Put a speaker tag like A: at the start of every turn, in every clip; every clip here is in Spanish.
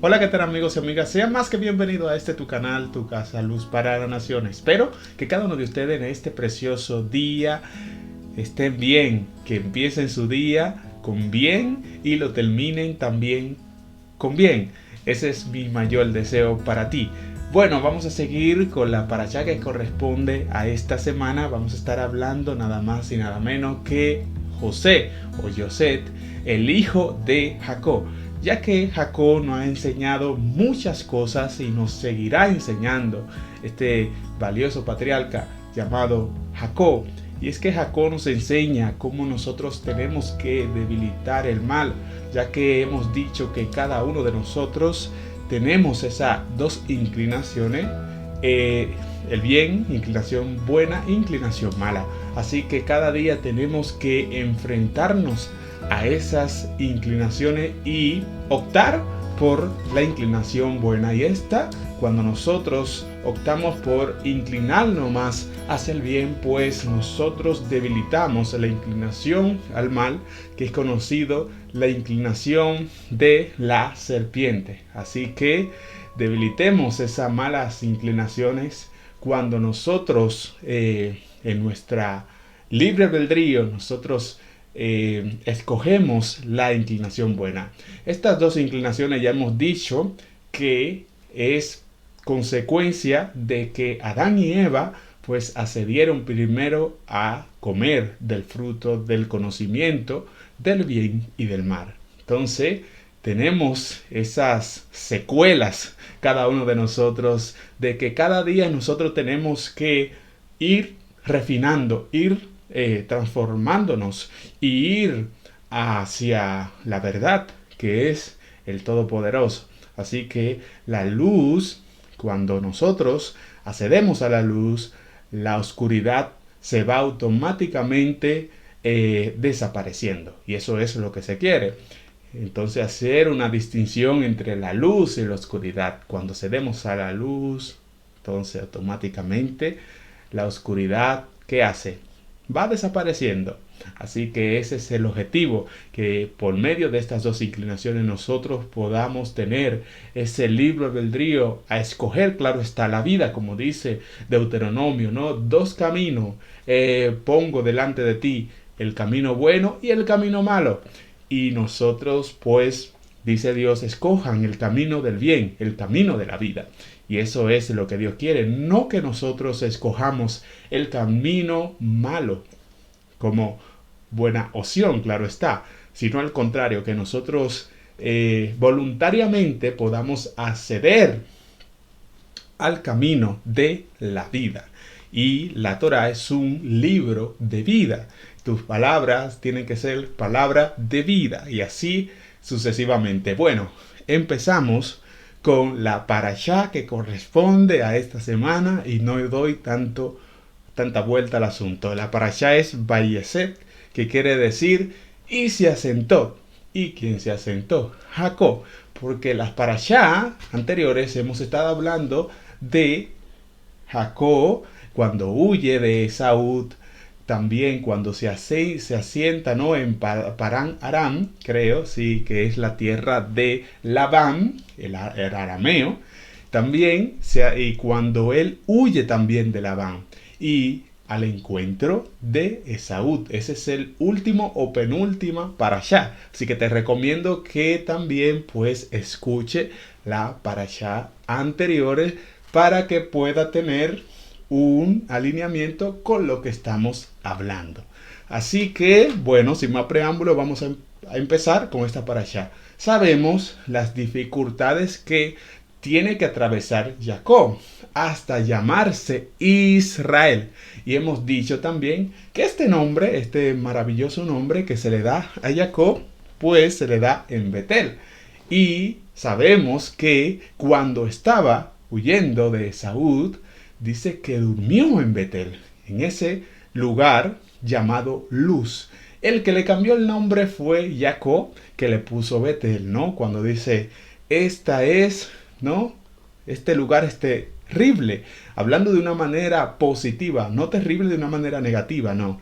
A: Hola, ¿qué tal amigos y amigas? Sean más que bienvenidos a tu canal, tu casa, Luz para la Nación. Espero que cada uno de ustedes en este precioso día estén bien, que empiecen su día con bien y lo terminen también con bien. Ese es mi mayor deseo para ti. Bueno, vamos a seguir con la parashá que corresponde a esta semana. Vamos a estar hablando nada más y nada menos que José o Yoset, el hijo de Jacob, ya que Jacob nos ha enseñado muchas cosas y nos seguirá enseñando este valioso patriarca llamado Jacob. Y es que Jacob nos enseña cómo nosotros tenemos que debilitar el mal, ya que hemos dicho que cada uno de nosotros tenemos esas dos inclinaciones, el bien, inclinación buena, inclinación mala. Así que cada día tenemos que enfrentarnos a esas inclinaciones y optar por la inclinación buena. Y esta, cuando nosotros optamos por inclinarnos más hacia el bien, pues nosotros debilitamos la inclinación al mal, que es conocido la inclinación de la serpiente. Así que debilitemos esas malas inclinaciones cuando nosotros en nuestra libre albedrío nosotros escogemos la inclinación buena. Estas dos inclinaciones ya hemos dicho que es consecuencia de que Adán y Eva pues accedieron primero a comer del fruto del conocimiento del bien y del mal. Entonces tenemos esas secuelas cada uno de nosotros de que cada día nosotros tenemos que ir refinando, ir transformándonos y ir hacia la verdad que es el Todopoderoso. Así que la luz, cuando nosotros accedemos a la luz, la oscuridad se va automáticamente desapareciendo. Y eso es lo que se quiere. Entonces hacer una distinción entre la luz y la oscuridad. Cuando cedemos a la luz, entonces automáticamente la oscuridad, ¿qué hace? Va desapareciendo. Así que ese es el objetivo, que por medio de estas dos inclinaciones nosotros podamos tener ese libre albedrío a escoger, claro está, la vida, como dice Deuteronomio, ¿no? Dos caminos pongo delante de ti, el camino bueno y el camino malo. Y nosotros, pues, dice Dios, escojan el camino del bien, el camino de la vida. Y eso es lo que Dios quiere, no que nosotros escojamos el camino malo como buena opción, claro está, sino al contrario, que nosotros voluntariamente podamos acceder al camino de la vida. Y la Torah es un libro de vida. Tus palabras tienen que ser palabras de vida y así sucesivamente. Bueno, empezamos con la parashá que corresponde a esta semana y no doy tanta vuelta al asunto. La parashá es Vayeset, que quiere decir y se asentó. ¿Y quién se asentó? Jacob. Porque las parashá anteriores hemos estado hablando de Jacob cuando huye de Esaú, también cuando se asienta, ¿no?, en Parán Aram, creo, sí, que es la tierra de Labán, el arameo, también, y cuando él huye también de Labán, y al encuentro de Esaú. Ese es el último o penúltima parashá. Así que te recomiendo que también pues escuche la parashá anteriores para que pueda tener un alineamiento con lo que estamos hablando. Así que, bueno, sin más preámbulo, vamos a empezar con esta parashá. Sabemos las dificultades que tiene que atravesar Jacob hasta llamarse Israel. Y hemos dicho también que este nombre, este maravilloso nombre que se le da a Jacob, pues se le da en Betel. Y sabemos que cuando estaba huyendo de Saúl, dice que durmió en Betel, en ese lugar llamado Luz. El que le cambió el nombre fue Jacob, que le puso Betel, ¿no? Cuando dice, esta es, ¿no?, este lugar es terrible, hablando de una manera positiva, no terrible de una manera negativa, no,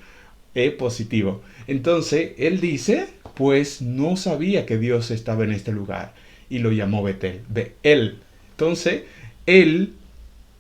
A: es positivo. Entonces, él dice, pues no sabía que Dios estaba en este lugar. y lo llamó Betel, de él. Entonces, el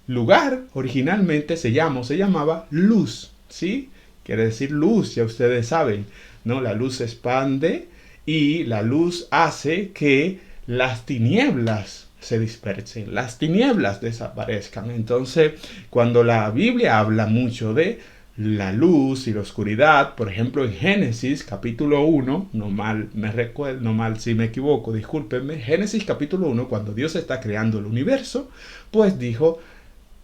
A: lugar originalmente se llamaba Luz, ¿sí? Quiere decir luz, ya ustedes saben, ¿no? La luz se expande y la luz hace que las tinieblas se dispersen, las tinieblas desaparezcan. Entonces, cuando la Biblia habla mucho de la luz y la oscuridad, por ejemplo en Génesis capítulo 1, no mal si me equivoco, discúlpenme, Génesis capítulo 1, cuando Dios está creando el universo, pues dijo,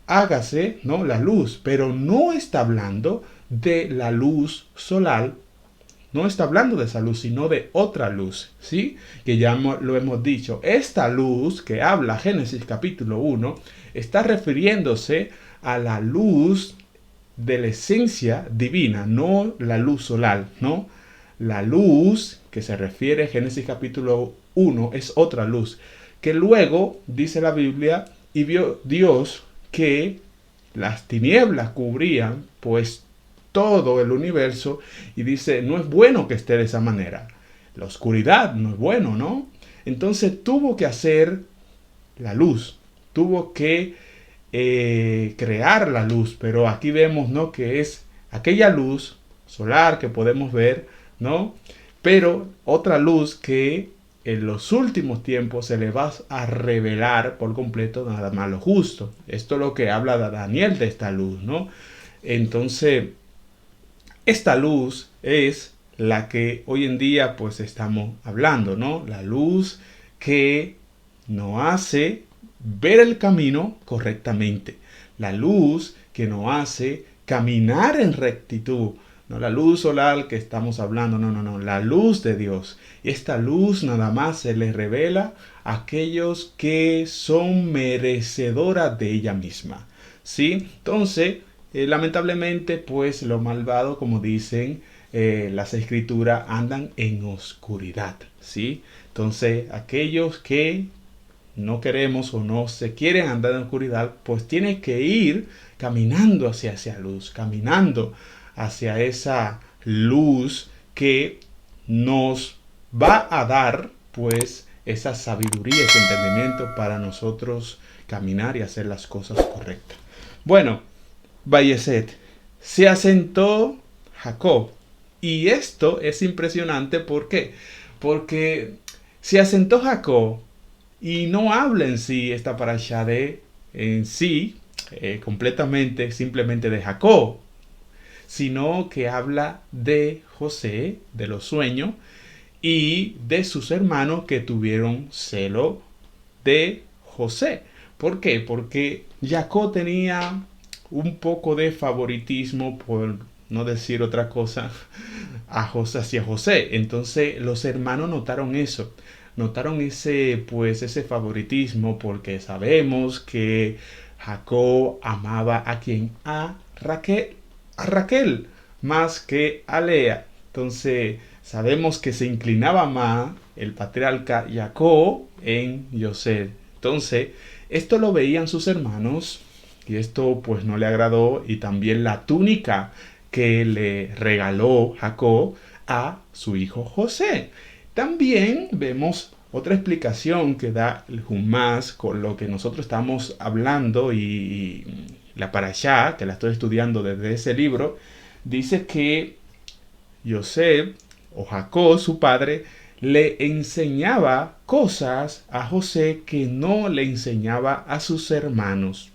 A: hágase, ¿no?, la luz, pero no está hablando de la luz solar, no está hablando de esa luz, sino de otra luz, ¿sí? Que ya lo hemos dicho. Esta luz que habla Génesis capítulo 1 está refiriéndose a la luz de la esencia divina, no la luz solar, ¿no? La luz que se refiere a Génesis capítulo 1 es otra luz, que luego, dice la Biblia, y vio Dios que las tinieblas cubrían pues todo el universo y dice, no es bueno que esté de esa manera. La oscuridad no es bueno, ¿no? Entonces tuvo que hacer la luz, tuvo que crear la luz, pero aquí vemos, ¿no?, que es aquella luz solar que podemos ver, ¿no? Pero otra luz que en los últimos tiempos se le va a revelar por completo nada más lo justo. Esto es lo que habla Daniel de esta luz, ¿no? Entonces, esta luz es la que hoy en día pues estamos hablando, ¿no? La luz que nos hace ver el camino correctamente. La luz que nos hace caminar en rectitud. No la luz solar que estamos hablando, no. La luz de Dios. Y esta luz nada más se les revela a aquellos que son merecedoras de ella misma. ¿Sí? Entonces, lamentablemente, pues los malvados, como dicen las escrituras, andan en oscuridad. ¿Sí? Entonces, aquellos que no queremos o no se quieren andar en oscuridad, pues tienen que ir caminando hacia esa luz, caminando hacia esa luz que nos va a dar pues esa sabiduría, ese entendimiento para nosotros caminar y hacer las cosas correctas. Bueno, Bayeset, se asentó Jacob. Y esto es impresionante, ¿por qué? Porque se asentó Jacob y no habla en sí esta parasha de en sí completamente simplemente de Jacob, sino que habla de José, de los sueños y de sus hermanos que tuvieron celo de José. ¿Por qué? Porque Jacob tenía un poco de favoritismo, por no decir otra cosa, hacia José. Entonces los hermanos notaron eso. Notaron ese favoritismo porque sabemos que Jacob amaba a quien, a Raquel más que a Lea. Entonces sabemos que se inclinaba más el patriarca Jacob en José. Entonces esto lo veían sus hermanos y esto pues no le agradó, y también la túnica que le regaló Jacob a su hijo José. También vemos otra explicación que da el Humás con lo que nosotros estamos hablando, y la Parashá, que la estoy estudiando desde ese libro, dice que José o Jacob, su padre, le enseñaba cosas a José que no le enseñaba a sus hermanos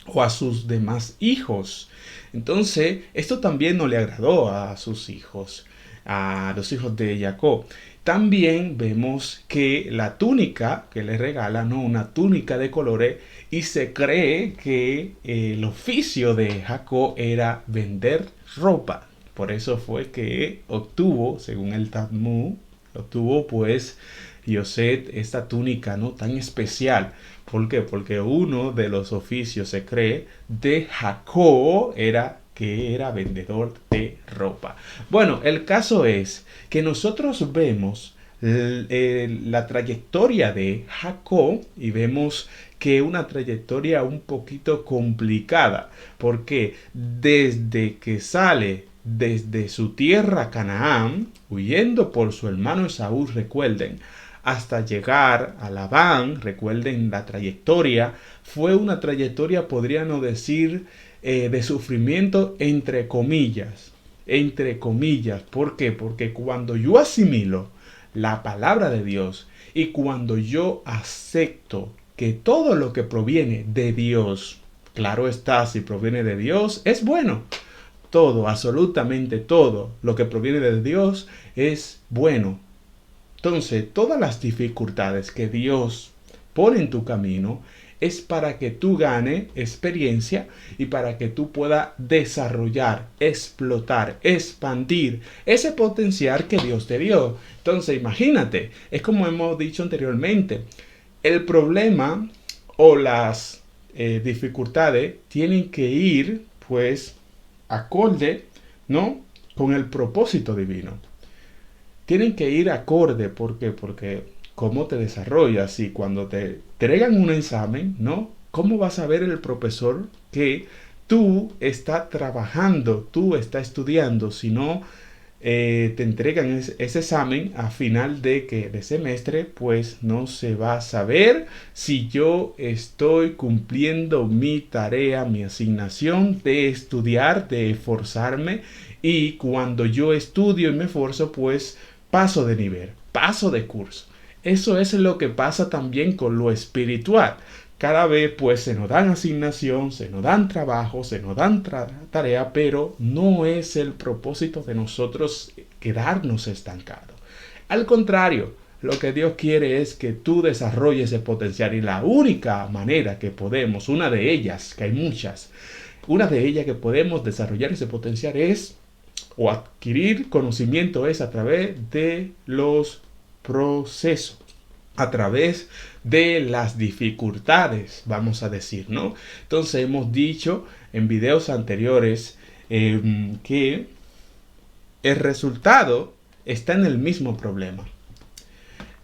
A: o a sus demás hijos. Entonces, esto también no le agradó a sus hijos, a los hijos de Jacob. También vemos que la túnica que le regala, ¿no?, una túnica de colores, y se cree que el oficio de Jacob era vender ropa. Por eso fue que obtuvo, según el Talmud, obtuvo pues Yosef esta túnica, ¿no?, tan especial. ¿Por qué? Porque uno de los oficios, se cree, de Jacob era que era vendedor de ropa. Bueno, el caso es que nosotros vemos la trayectoria de Jacob y vemos que una trayectoria un poquito complicada, porque desde que sale desde su tierra Canaán, huyendo por su hermano Esaú, recuerden, hasta llegar a Labán. Recuerden la trayectoria. Fue una trayectoria, podríamos decir, de sufrimiento entre comillas. Entre comillas. ¿Por qué? Porque cuando yo asimilo la palabra de Dios y cuando yo acepto que todo lo que proviene de Dios, claro está, si proviene de Dios, es bueno. Todo, absolutamente todo lo que proviene de Dios es bueno. Entonces, todas las dificultades que Dios pone en tu camino es para que tú ganes experiencia y para que tú puedas desarrollar, explotar, expandir ese potencial que Dios te dio. Entonces, imagínate, es como hemos dicho anteriormente, el problema o las dificultades tienen que ir, pues, acorde, ¿no?, con el propósito divino. Tienen que ir acorde, ¿por qué? Porque cómo te desarrollas y cuando te entregan un examen, ¿no? ¿Cómo vas a ver el profesor que tú estás trabajando, tú estás estudiando, si no te entregan ese examen a final de semestre, pues no se va a saber si yo estoy cumpliendo mi tarea, mi asignación de estudiar, de esforzarme, y cuando yo estudio y me esfuerzo, pues paso de nivel, paso de curso. Eso es lo que pasa también con lo espiritual. Cada vez pues se nos dan asignación, se nos dan trabajo, se nos dan tarea, pero no es el propósito de nosotros quedarnos estancados. Al contrario, lo que Dios quiere es que tú desarrolles ese potencial, y la única manera que podemos, una de ellas, que hay muchas, una de ellas que podemos desarrollar ese potencial es, o adquirir conocimiento, es a través de los procesos, a través de las dificultades, vamos a decir, ¿no? Entonces hemos dicho en videos anteriores que el resultado está en el mismo problema.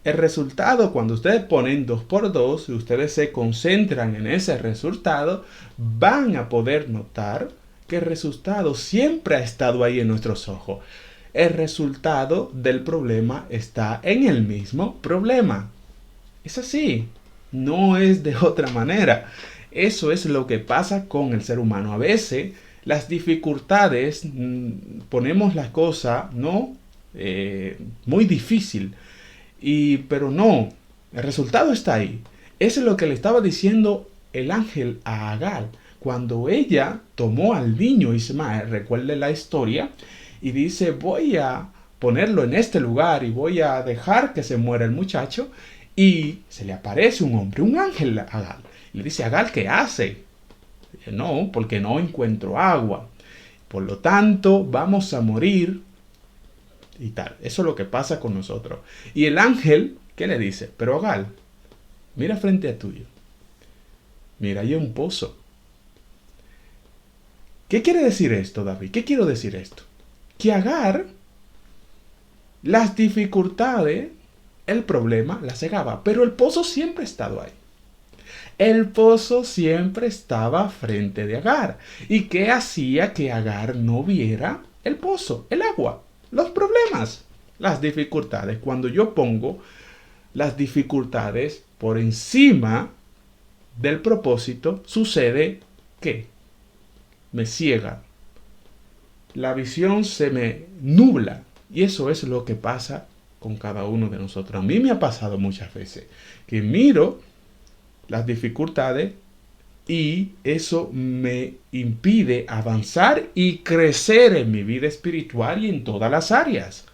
A: El resultado, cuando ustedes ponen 2 por 2 y ustedes se concentran en ese resultado, van a poder notar que el resultado siempre ha estado ahí en nuestros ojos. El resultado del problema está en el mismo problema. Es así, no es de otra manera. Eso es lo que pasa con el ser humano. A veces las dificultades, ponemos la cosa, ¿no?, muy difícil. Pero no, el resultado está ahí. Eso es lo que le estaba diciendo el ángel a Agar. Cuando ella tomó al niño Ismael, recuerde la historia, y dice, voy a ponerlo en este lugar y voy a dejar que se muera el muchacho. Y se le aparece un hombre, un ángel a Agar. Y le dice, Agar, ¿qué hace? Dice, no, porque no encuentro agua. Por lo tanto, vamos a morir. Y tal. Eso es lo que pasa con nosotros. Y el ángel, ¿qué le dice? Pero Agar, mira frente a tuyo. Mira, hay un pozo. ¿Qué quiere decir esto, David? ¿Qué quiero decir esto? Que Agar, las dificultades, el problema la cegaba, pero el pozo siempre ha estado ahí. El pozo siempre estaba frente de Agar. ¿Y qué hacía que Agar no viera el pozo, el agua, los problemas, las dificultades? Cuando yo pongo las dificultades por encima del propósito, sucede que me ciega. La visión se me nubla. Y eso es lo que pasa con cada uno de nosotros. A mí me ha pasado muchas veces que miro las dificultades y eso me impide avanzar y crecer en mi vida espiritual y en todas las áreas.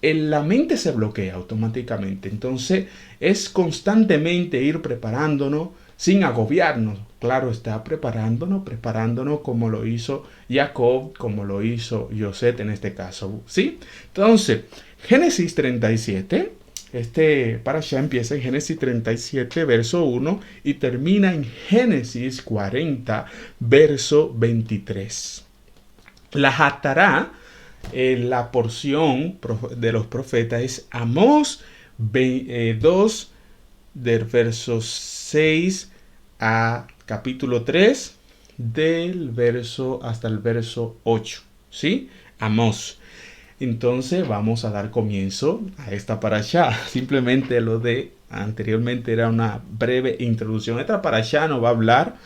A: La mente se bloquea automáticamente. Entonces es constantemente ir preparándonos sin agobiarnos. Claro está, preparándonos como lo hizo Jacob, como lo hizo José en este caso. ¿Sí? Entonces, Génesis 37, parashá empieza en Génesis 37, verso 1 y termina en Génesis 40, verso 23. La Hatará, la porción de los profetas, es Amós 2, del verso 6 a capítulo 3, del verso hasta el verso 8. ¿Sí? Amós. Entonces vamos a dar comienzo a esta parashá. Simplemente lo de anteriormente era una breve introducción. Esta parashá nos va a hablar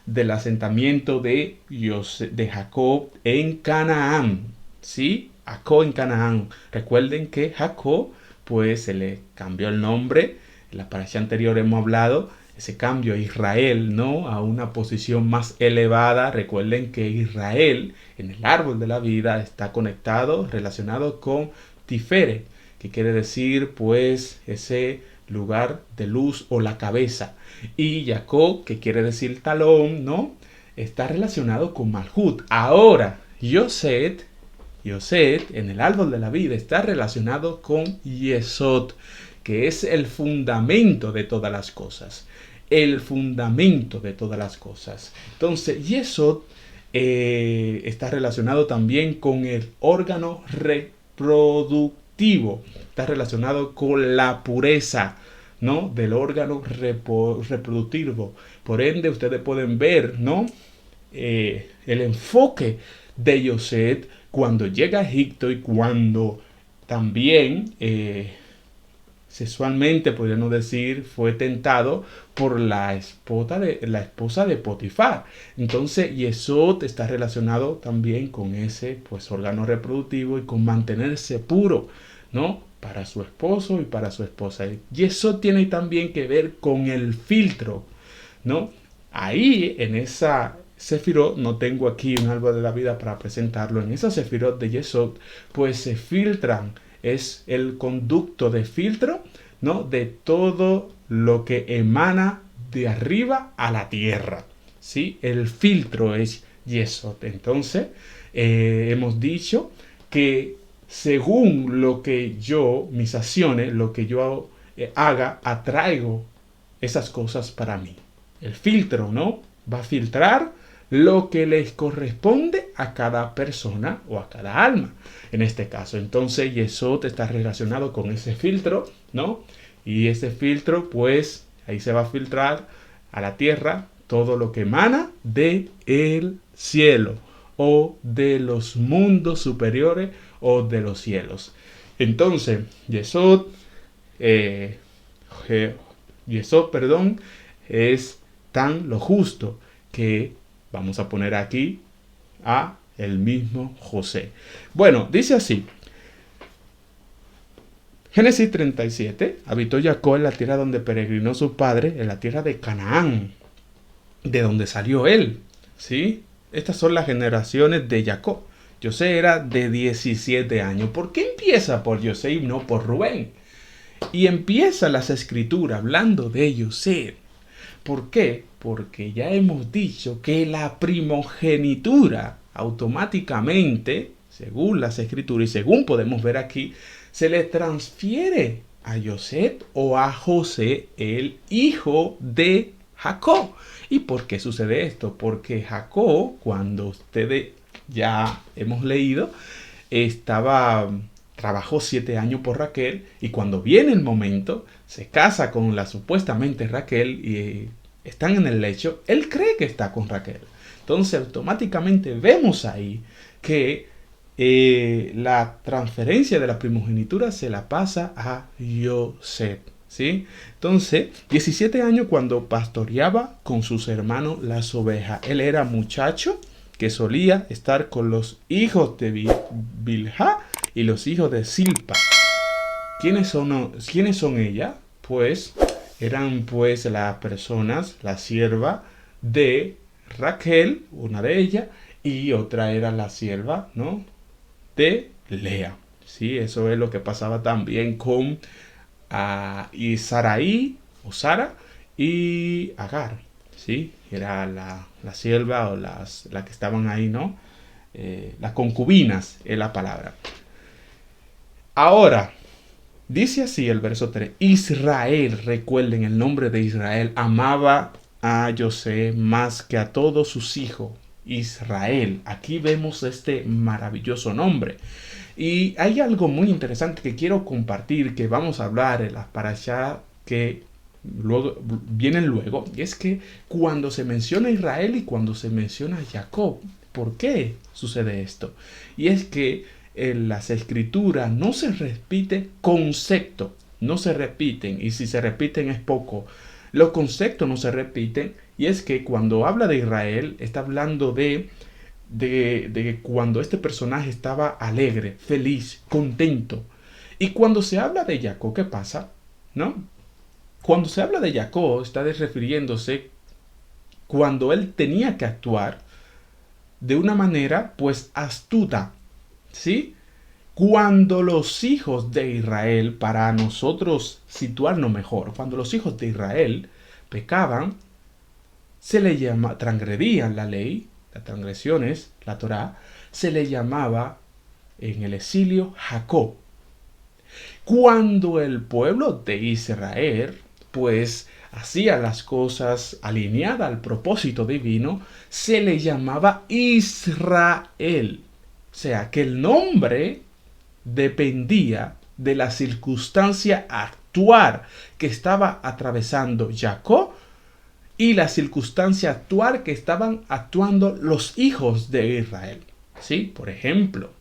A: del asentamiento de Jacob en Canaán. ¿Sí? Jacob en Canaán. Recuerden que Jacob pues se le cambió el nombre. En la parashá anterior hemos hablado ese cambio a Israel, ¿no? A una posición más elevada. Recuerden que Israel en el árbol de la vida está conectado, relacionado con Tiferet, que quiere decir pues ese lugar de luz o la cabeza. Y Jacob, que quiere decir talón, ¿no? Está relacionado con Malhut. Ahora, Yosef en el árbol de la vida está relacionado con Yesod, que es el fundamento de todas las cosas. El fundamento de todas las cosas. Entonces, Yesod está relacionado también con el órgano reproductivo. Está relacionado con la pureza, ¿no? Del órgano reproductivo. Por ende, ustedes pueden ver, ¿no? El enfoque de Yosef cuando llega a Egipto y cuando también sexualmente, podríamos decir, fue tentado por la esposa de Potifar. Entonces, Yesod está relacionado también con ese pues órgano reproductivo y con mantenerse puro, ¿no? Para su esposo y para su esposa. Yesod tiene también que ver con el filtro, ¿no? Ahí, en esa Sefirot, no tengo aquí un árbol de la vida para presentarlo, en esa Sefirot de Yesod, pues se filtran, es el conducto de filtro, ¿no? De todo lo que emana de arriba a la tierra, ¿sí? El filtro es Yesod. Entonces, hemos dicho que según lo que yo, mis acciones, lo que yo haga, atraigo esas cosas para mí. El filtro, ¿no? Va a filtrar lo que les corresponde a cada persona o a cada alma, en este caso. Entonces, Yesod está relacionado con ese filtro, ¿no? Y ese filtro, pues, ahí se va a filtrar a la tierra todo lo que emana del cielo o de los mundos superiores o de los cielos. Entonces, Yesod, es tan lo justo que vamos a poner aquí a el mismo José. Bueno, dice así. Génesis 37. Habitó Jacob en la tierra donde peregrinó su padre, en la tierra de Canaán, de donde salió él. ¿Sí? Estas son las generaciones de Jacob. José era de 17 años. ¿Por qué empieza por José y no por Rubén? Y empieza las escrituras hablando de José. ¿Por qué? Porque ya hemos dicho que la primogenitura automáticamente, según las escrituras y según podemos ver aquí, se le transfiere a José o a José, el hijo de Jacob. ¿Y por qué sucede esto? Porque Jacob, cuando ustedes ya hemos leído, trabajó 7 años por Raquel y cuando viene el momento, se casa con la supuestamente Raquel y están en el lecho, él cree que está con Raquel. Entonces automáticamente vemos ahí que la transferencia de la primogenitura se la pasa a Yosef, ¿sí? Entonces, 17 años cuando pastoreaba con sus hermanos las ovejas. Él era muchacho que solía estar con los hijos de Bilhá y los hijos de Silpa. ¿Quiénes son ellas? Pues eran pues las personas, la sierva de Raquel, una de ellas, y otra era la sierva, ¿no? De Lea. Sí, eso es lo que pasaba también con Saraí o Sara y Agar. Sí, era la sierva o la que estaban ahí, ¿no? Las concubinas es la palabra. Ahora, dice así el verso 3. Israel, recuerden el nombre de Israel, amaba a José más que a todos sus hijos. Israel. Aquí vemos este maravilloso nombre. Y hay algo muy interesante que quiero compartir, que vamos a hablar en las parashá que vienen luego. Y es que cuando se menciona Israel y cuando se menciona Jacob, ¿por qué sucede esto? Y es que en las escrituras no se repite concepto, no se repiten, y si se repiten es poco. Los conceptos no se repiten, y es que cuando habla de Israel, está hablando de cuando este personaje estaba alegre, feliz, contento. Y cuando se habla de Jacob, ¿qué pasa? ¿No? Cuando se habla de Jacob, está refiriéndose cuando él tenía que actuar de una manera, pues, astuta, ¿sí? Cuando los hijos de Israel, para nosotros situarnos mejor, cuando los hijos de Israel pecaban, se le llama, transgredían la ley, las transgresiones, la Torá, se le llamaba en el exilio Jacob. Cuando el pueblo de Israel, pues, hacía las cosas alineadas al propósito divino, se le llamaba Israel. O sea, que el nombre dependía de la circunstancia actual que estaba atravesando Jacob y la circunstancia actual que estaban actuando los hijos de Israel. ¿Sí? Por ejemplo,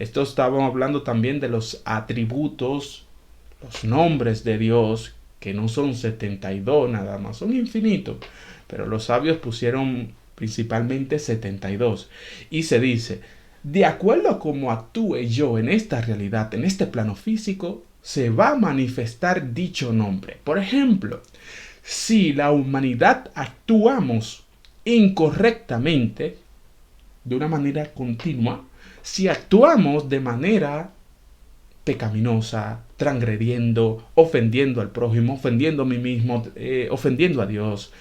A: esto estábamos hablando también de los atributos, los nombres de Dios, que no son 72 nada más, son infinitos. Pero los sabios pusieron principalmente 72. Y se dice, de acuerdo a cómo actúe yo en esta realidad, en este plano físico, se va a manifestar dicho nombre. Por ejemplo, si la humanidad actuamos incorrectamente, de una manera continua, si actuamos de manera pecaminosa, transgrediendo, ofendiendo al prójimo, ofendiendo a mí mismo, ofendiendo a Dios,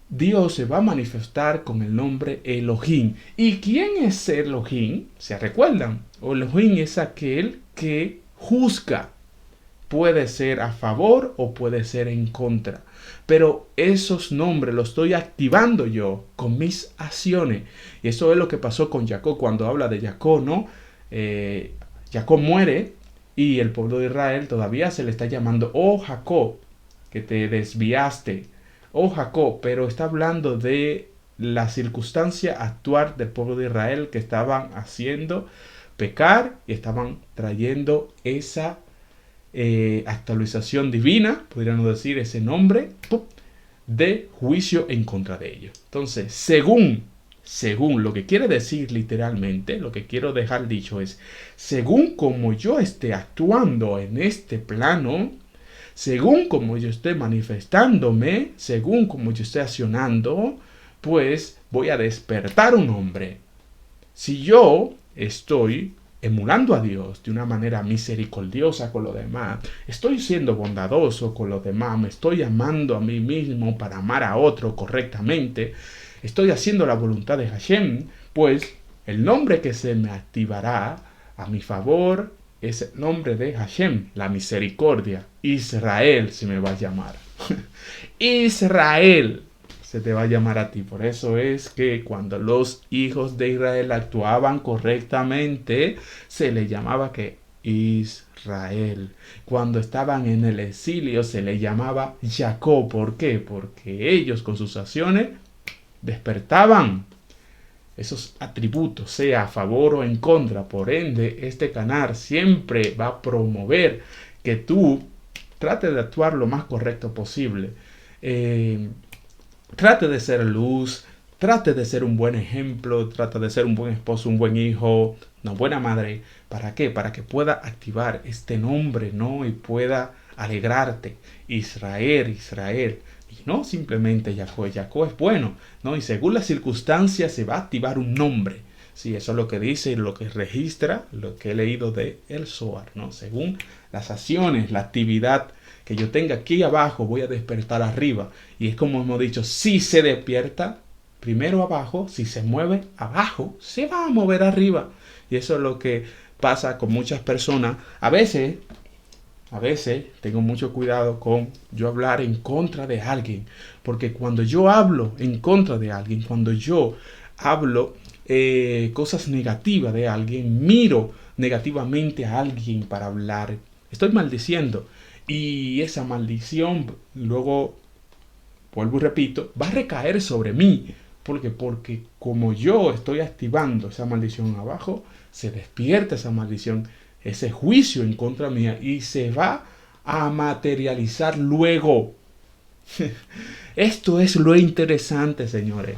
A: Dios se va a manifestar con el nombre Elohim. ¿Y quién es Elohim? ¿Se recuerdan? Elohim es aquel que juzga. Puede ser a favor o puede ser en contra. Pero esos nombres los estoy activando yo con mis acciones. Y eso es lo que pasó con Jacob cuando habla de Jacob, ¿no? Jacob muere y el pueblo de Israel todavía se le está llamando, oh Jacob, que te desviaste. Oh Jacob, pero está hablando de la circunstancia actual del pueblo de Israel que estaban haciendo pecar y estaban trayendo esa actualización divina, podríamos decir ese nombre, de juicio en contra de ellos. Entonces, según lo que quiere decir literalmente, lo que quiero dejar dicho es, según como yo esté actuando en este plano, según como yo esté manifestándome, según como yo esté accionando, pues voy a despertar un hombre. Si yo estoy emulando a Dios de una manera misericordiosa con los demás, estoy siendo bondadoso con los demás, me estoy amando a mí mismo para amar a otro correctamente, estoy haciendo la voluntad de Hashem, pues el nombre que se me activará a mi favor es el nombre de Hashem, la misericordia. Israel se me va a llamar. Israel se te va a llamar a ti. Por eso es que cuando los hijos de Israel actuaban correctamente, se le llamaba que Israel. Cuando estaban en el exilio, se le llamaba Jacob. ¿Por qué? Porque ellos con sus acciones despertaban esos atributos, sea a favor o en contra. Por ende, este canal siempre va a promover que tú trates de actuar lo más correcto posible. Trate de ser luz, trate de ser un buen ejemplo, trate de ser un buen esposo, un buen hijo, una buena madre. ¿Para qué? Para que pueda activar este nombre, ¿no? Y pueda alegrarte. Israel, Israel. Y no simplemente Jacob. Jacob es bueno, ¿no? Y según las circunstancias se va a activar un nombre. Sí, eso es lo que dice, lo que registra, lo que he leído de el Zohar, ¿no? Según las acciones, la actividad que yo tenga aquí abajo, voy a despertar arriba. Y es como hemos dicho, si se despierta primero abajo, si se mueve abajo, se va a mover arriba. Y eso es lo que pasa con muchas personas. A veces tengo mucho cuidado con yo hablar en contra de alguien. Porque cuando yo hablo en contra de alguien, cuando yo hablo cosas negativas de alguien, miro negativamente a alguien para hablar, estoy maldiciendo. Y esa maldición, luego, vuelvo y repito, va a recaer sobre mí. ¿Por qué? Porque como yo estoy activando esa maldición abajo, se despierta esa maldición, ese juicio en contra mía y se va a materializar luego. Esto es lo interesante, señores.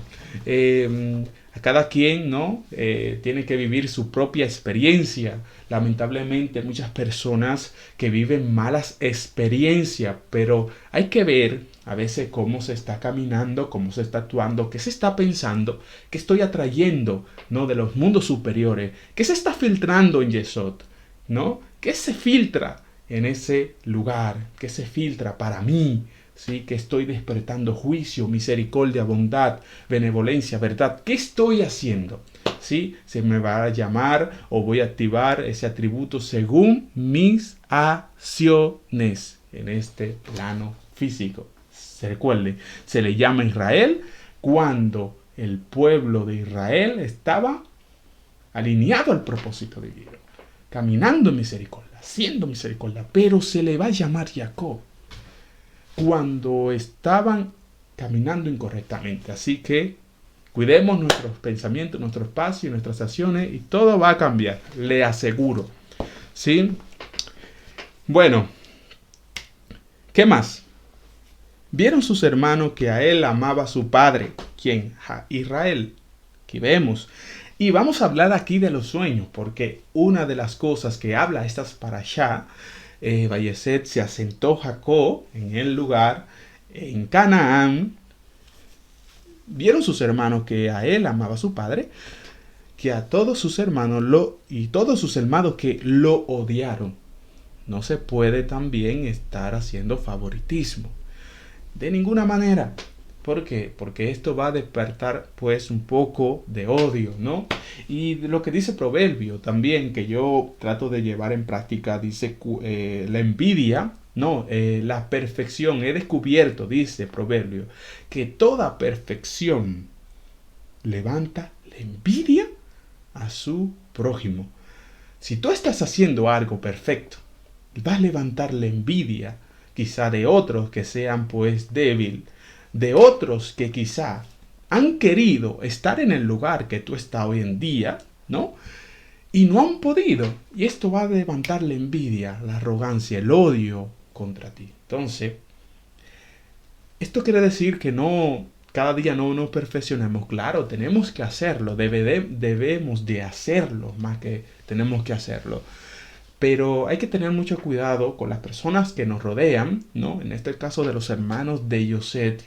A: A cada quien, ¿no? Tiene que vivir su propia experiencia. Lamentablemente, muchas personas que viven malas experiencias, pero hay que ver a veces cómo se está caminando, cómo se está actuando, qué se está pensando, qué estoy atrayendo, ¿no? De los mundos superiores, qué se está filtrando en Yesod, ¿no? ¿Qué se filtra en ese lugar? ¿Qué se filtra para mí? ¿Sí? Que estoy despertando juicio, misericordia, bondad, benevolencia, verdad. ¿Qué estoy haciendo? ¿Sí? Se me va a llamar o voy a activar ese atributo según mis acciones en este plano físico. Se recuerde, se le llama Israel cuando el pueblo de Israel estaba alineado al propósito divino, caminando en misericordia, haciendo misericordia, pero se le va a llamar Jacob cuando estaban caminando incorrectamente. Así que cuidemos nuestros pensamientos, nuestro espacio, nuestras acciones y todo va a cambiar, le aseguro. ¿Sí? Bueno, ¿qué más? Vieron sus hermanos que a él amaba su padre, quien Israel. Aquí vemos. Y vamos a hablar aquí de los sueños, porque una de las cosas que habla estas parashá, Vayeshet, se asentó Jacob en el lugar, en Canaán. Vieron sus hermanos que a él amaba su padre, que a todos sus hermanos y todos sus hermanos que lo odiaron. No se puede también estar haciendo favoritismo. De ninguna manera. ¿Por qué? Porque esto va a despertar pues un poco de odio, ¿no? Y lo que dice Proverbio también, que yo trato de llevar en práctica, dice la envidia, no, la perfección. He descubierto, dice Proverbio, que toda perfección levanta la envidia a su prójimo. Si tú estás haciendo algo perfecto, vas a levantar la envidia quizá de otros que sean pues débil, de otros que quizá han querido estar en el lugar que tú estás hoy en día, ¿no? Y no han podido. Y esto va a levantar la envidia, la arrogancia, el odio contra ti. Entonces, esto quiere decir que no, cada día no nos perfeccionemos. Claro, tenemos que hacerlo, debemos de hacerlo, más que tenemos que hacerlo. Pero hay que tener mucho cuidado con las personas que nos rodean, ¿no? En este caso de los hermanos de Yoset,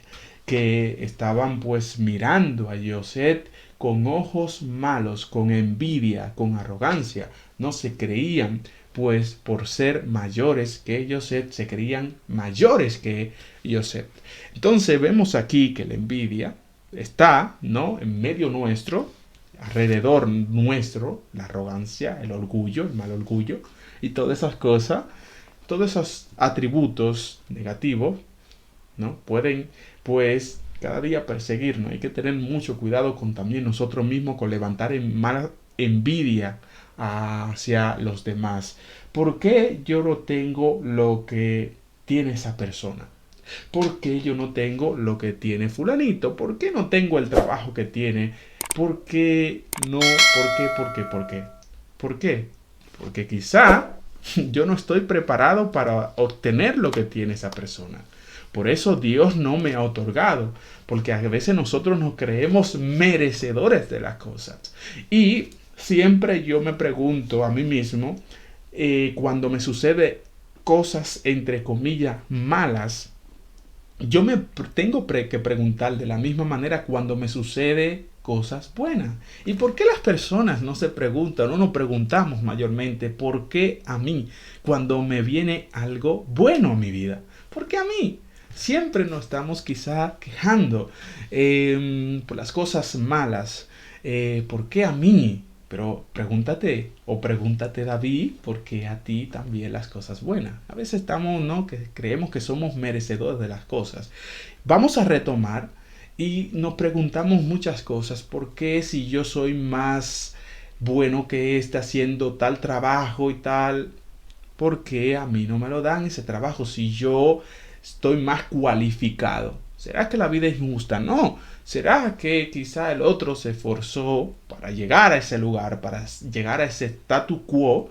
A: que estaban pues mirando a Yoset con ojos malos, con envidia, con arrogancia. No se creían, pues por ser mayores que Yoset, se creían mayores que Yoset. Entonces vemos aquí que la envidia está, ¿no? En medio nuestro, alrededor nuestro, la arrogancia, el orgullo, el mal orgullo y todas esas cosas, todos esos atributos negativos, ¿no? Pueden pues cada día perseguirnos. Hay que tener mucho cuidado con también nosotros mismos, con levantar mala envidia hacia los demás. ¿Por qué yo no tengo lo que tiene esa persona? ¿Por qué yo no tengo lo que tiene fulanito? ¿Por qué no tengo el trabajo que tiene? ¿Por qué no? ¿Por qué? ¿Por qué? Porque quizá yo no estoy preparado para obtener lo que tiene esa persona. Por eso Dios no me ha otorgado. Porque a veces nosotros nos creemos merecedores de las cosas. Y siempre yo me pregunto a mí mismo, cuando me sucede cosas entre comillas malas, yo me tengo que preguntar de la misma manera cuando me sucede cosas buenas. ¿Y por qué las personas no se preguntan o no preguntamos mayormente por qué a mí cuando me viene algo bueno a mi vida? ¿Por qué a mí? Siempre nos estamos quizá quejando por las cosas malas. ¿Por qué a mí? Pero pregúntate David, ¿por qué a ti también las cosas buenas? A veces estamos, ¿no? Que creemos que somos merecedores de las cosas. Vamos a retomar y nos preguntamos muchas cosas. ¿Por qué si yo soy más bueno que este haciendo tal trabajo y tal? ¿Por qué a mí no me lo dan ese trabajo si yo estoy más cualificado? ¿Será que la vida es injusta? No. ¿Será que quizá el otro se esforzó para llegar a ese lugar, para llegar a ese statu quo?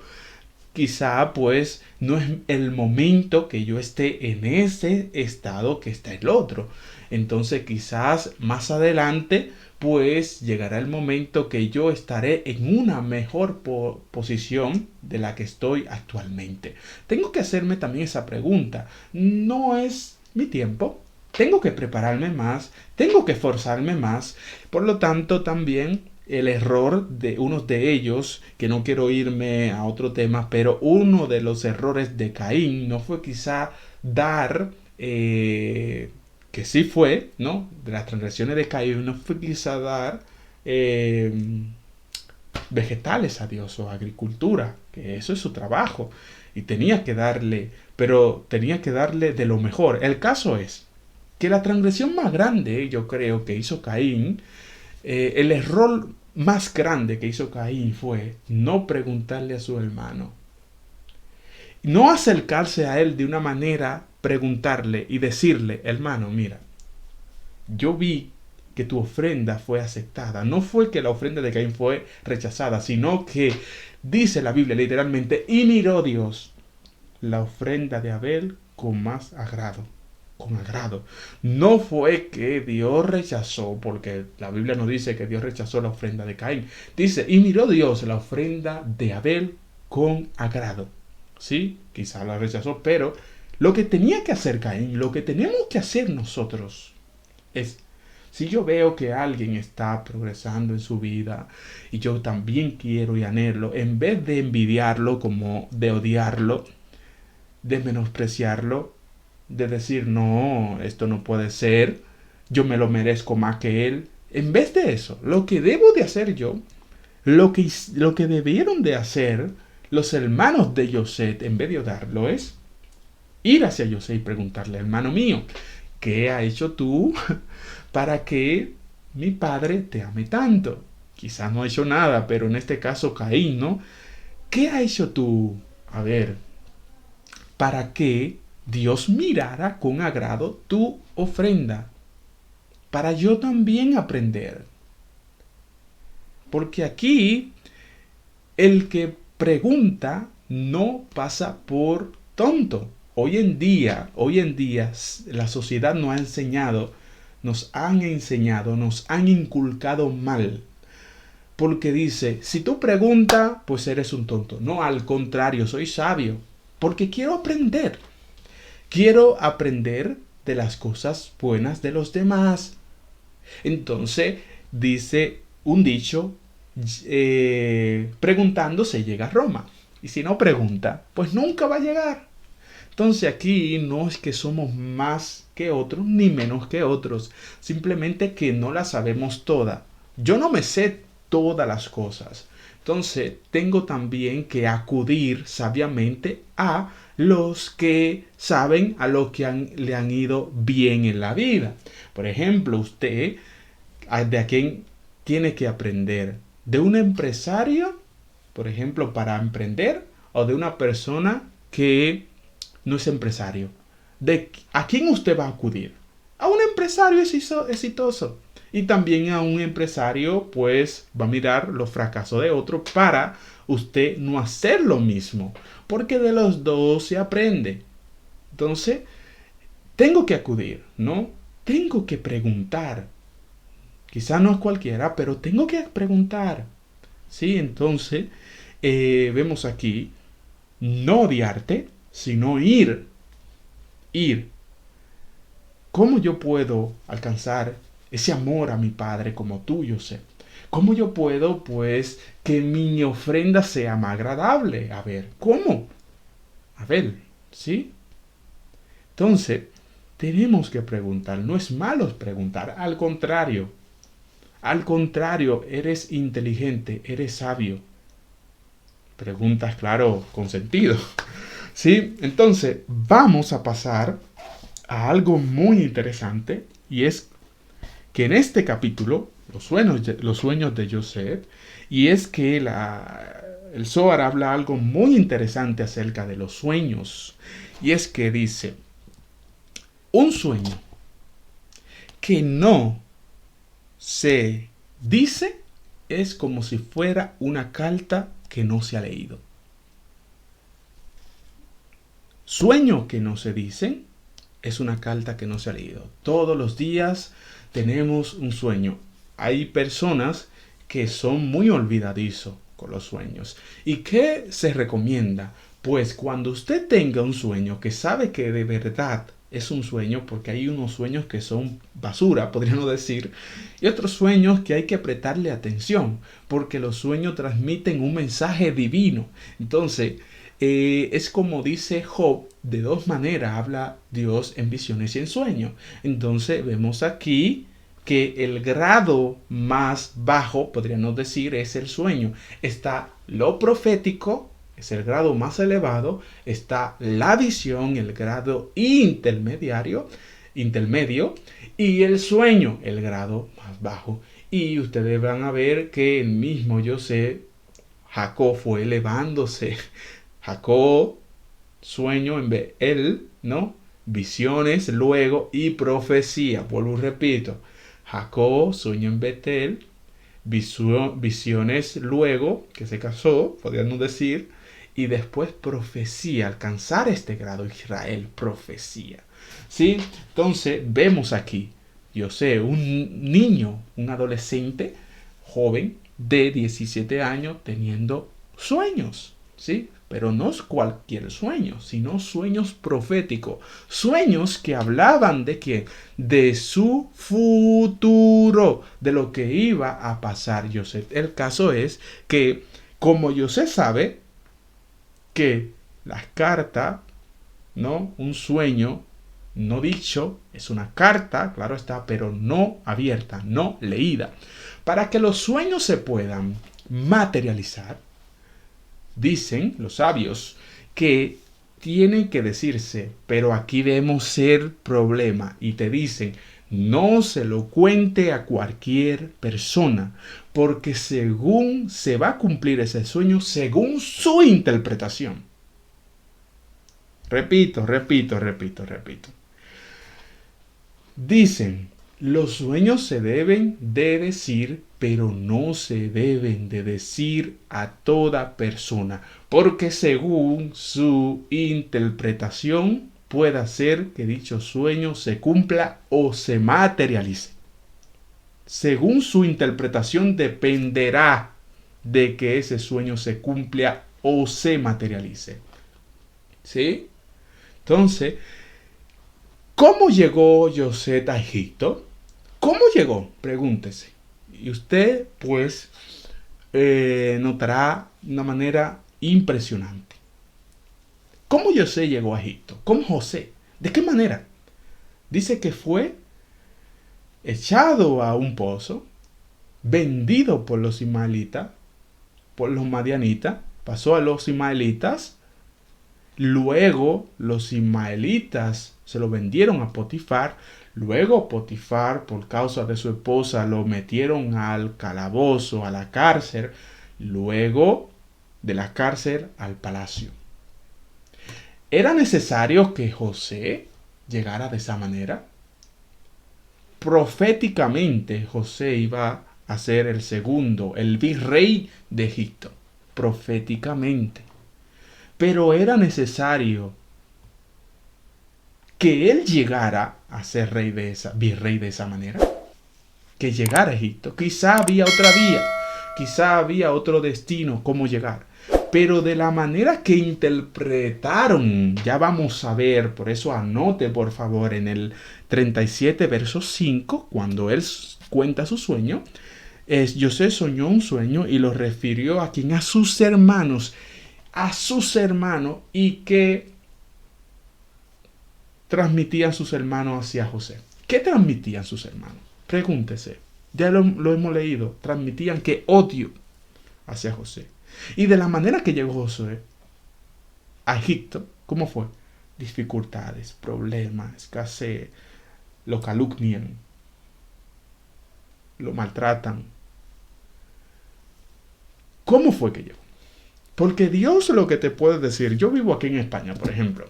A: Quizá pues no es el momento que yo esté en ese estado que está el otro. Entonces quizás más adelante pues llegará el momento que yo estaré en una mejor posición de la que estoy actualmente. Tengo que hacerme también esa pregunta. ¿No es mi tiempo? Tengo que prepararme más, tengo que esforzarme más. Por lo tanto, también el error de unos de ellos, que no quiero irme a otro tema, pero uno de los errores de Caín no fue quizá dar, que sí fue, ¿no? De las transgresiones de Caín no fue quizá dar eh, vegetales a Dios o agricultura, que eso es su trabajo. Y tenía que darle, pero tenía que darle de lo mejor. El caso es que la transgresión más grande, yo creo, que hizo Caín, el error más grande que hizo Caín fue no preguntarle a su hermano. No acercarse a él de una manera, preguntarle y decirle, hermano, mira, yo vi que tu ofrenda fue aceptada. No fue que la ofrenda de Caín fue rechazada, sino que dice la Biblia literalmente, y miró Dios la ofrenda de Abel con más agrado. Con agrado. No fue que Dios rechazó, porque la Biblia no dice que Dios rechazó la ofrenda de Caín. Dice, y miró Dios la ofrenda de Abel con agrado. Sí, quizá la rechazó, pero lo que tenía que hacer Caín, lo que tenemos que hacer nosotros es, si yo veo que alguien está progresando en su vida y yo también quiero y anhelo, en vez de envidiarlo como de odiarlo, de menospreciarlo, de decir, no, esto no puede ser, yo me lo merezco más que él. En vez de eso, lo que debo de hacer yo, lo que debieron de hacer los hermanos de José, en vez de odiarlo, es ir hacia José y preguntarle, hermano mío, ¿qué has hecho tú para que mi padre te ame tanto? Quizás no ha hecho nada, pero en este caso Caín, ¿no? ¿Qué has hecho tú? A ver, para que Dios mirara con agrado tu ofrenda, para yo también aprender. Porque aquí el que pregunta no pasa por tonto. Hoy en día, la sociedad nos han inculcado mal. Porque dice, si tú preguntas, pues eres un tonto. No, al contrario, soy sabio. Porque quiero aprender. Quiero aprender de las cosas buenas de los demás. Entonces, dice un dicho, preguntando se llega a Roma. Y si no pregunta, pues nunca va a llegar. Entonces aquí no es que somos más que otros ni menos que otros. Simplemente que no la sabemos toda. Yo no me sé todas las cosas. Entonces tengo también que acudir sabiamente a los que saben, a los que le han ido bien en la vida. Por ejemplo, usted, ¿de a quién tiene que aprender? ¿De un empresario, por ejemplo, para emprender? ¿O de una persona que no es empresario? ¿A quién usted va a acudir? A un empresario exitoso. Y también a un empresario, pues, va a mirar los fracasos de otro para usted no hacer lo mismo. Porque de los dos se aprende. Entonces, tengo que acudir, ¿no? Tengo que preguntar. Quizá no es cualquiera, pero tengo que preguntar. Sí, entonces, vemos aquí, no odiarte, sino ir. Ir. ¿Cómo yo puedo alcanzar ese amor a mi Padre como tú, José? ¿Cómo yo puedo, pues, que mi ofrenda sea más agradable? A ver, ¿cómo? A ver, ¿sí? Entonces, tenemos que preguntar. No es malo preguntar. Al contrario, eres inteligente, eres sabio. Preguntas, claro, con sentido. ¿Sí? Entonces, vamos a pasar a algo muy interesante, y es que en este capítulo, los sueños de Joseph, y es que el Zohar habla algo muy interesante acerca de los sueños, y es que dice, un sueño que no se dice es como si fuera una carta que no se ha leído. Sueño que no se dicen es una carta que no se ha leído. Todos los días tenemos un sueño. Hay personas que son muy olvidadizos con los sueños. ¿Y qué se recomienda? Pues cuando usted tenga un sueño que sabe que de verdad es un sueño, porque hay unos sueños que son basura, podríamos decir, y otros sueños que hay que prestarle atención, porque los sueños transmiten un mensaje divino. Entonces, es como dice Job, de dos maneras habla Dios en visiones y en sueños. Entonces, vemos aquí que el grado más bajo, podríamos decir, es el sueño. Está lo profético, es el grado más elevado, está la visión, el grado intermedio, y el sueño, el grado más bajo. Y ustedes van a ver que el mismo Jacob fue elevándose. Jacob, sueño en vez él, ¿no? Visiones luego y profecía. Vuelvo y repito. Jacob, sueño en Betel, visiones luego, que se casó, podríamos decir, y después profecía, alcanzar este grado, Israel, profecía. ¿Sí? Entonces, vemos aquí, un niño, un adolescente, joven, de 17 años, teniendo sueños, ¿sí? Pero no es cualquier sueño, sino sueños proféticos. Sueños que hablaban de quién, de su futuro, de lo que iba a pasar José. El caso es que, como José sabe que las cartas, ¿no? Un sueño no dicho es una carta, claro está, pero no abierta, no leída. Para que los sueños se puedan materializar, dicen los sabios que tienen que decirse, pero aquí vemos el problema y te dicen, no se lo cuente a cualquier persona, porque según se va a cumplir ese sueño, según su interpretación. Repito. Dicen, los sueños se deben de decir, pero no se deben de decir a toda persona, porque según su interpretación puede hacer que dicho sueño se cumpla o se materialice. Según su interpretación dependerá de que ese sueño se cumpla o se materialice. ¿Sí? Entonces, ¿cómo llegó José a Egipto? ¿Cómo llegó? Pregúntese. Y usted, pues, notará una manera impresionante. ¿Cómo José llegó a Egipto? ¿Cómo José? ¿De qué manera? Dice que fue echado a un pozo, vendido por los ismaelitas, por los madianitas, pasó a los ismaelitas. Luego los ismaelitas se lo vendieron a Potifar. Luego Potifar, por causa de su esposa, lo metieron al calabozo, a la cárcel. Luego de la cárcel al palacio. ¿Era necesario que José llegara de esa manera? Proféticamente José iba a ser el segundo, el virrey de Egipto. Proféticamente. Pero era necesario que él llegara a ser virrey de esa manera. Que llegara a Egipto. Quizá había otra vía. Quizá había otro destino, cómo llegar. Pero de la manera que interpretaron, ya vamos a ver, por eso anote por favor en el 37 verso 5, cuando él cuenta su sueño, José soñó un sueño y lo refirió a quien, a sus hermanos, y que transmitían sus hermanos hacia José. ¿Qué transmitían sus hermanos? Pregúntese. Ya lo hemos leído. Transmitían que odio hacia José. Y de la manera que llegó José a Egipto, ¿cómo fue? Dificultades, problemas, escasez, lo calumnian, lo maltratan. ¿Cómo fue que llegó? Porque Dios lo que te puede decir, yo vivo aquí en España, por ejemplo,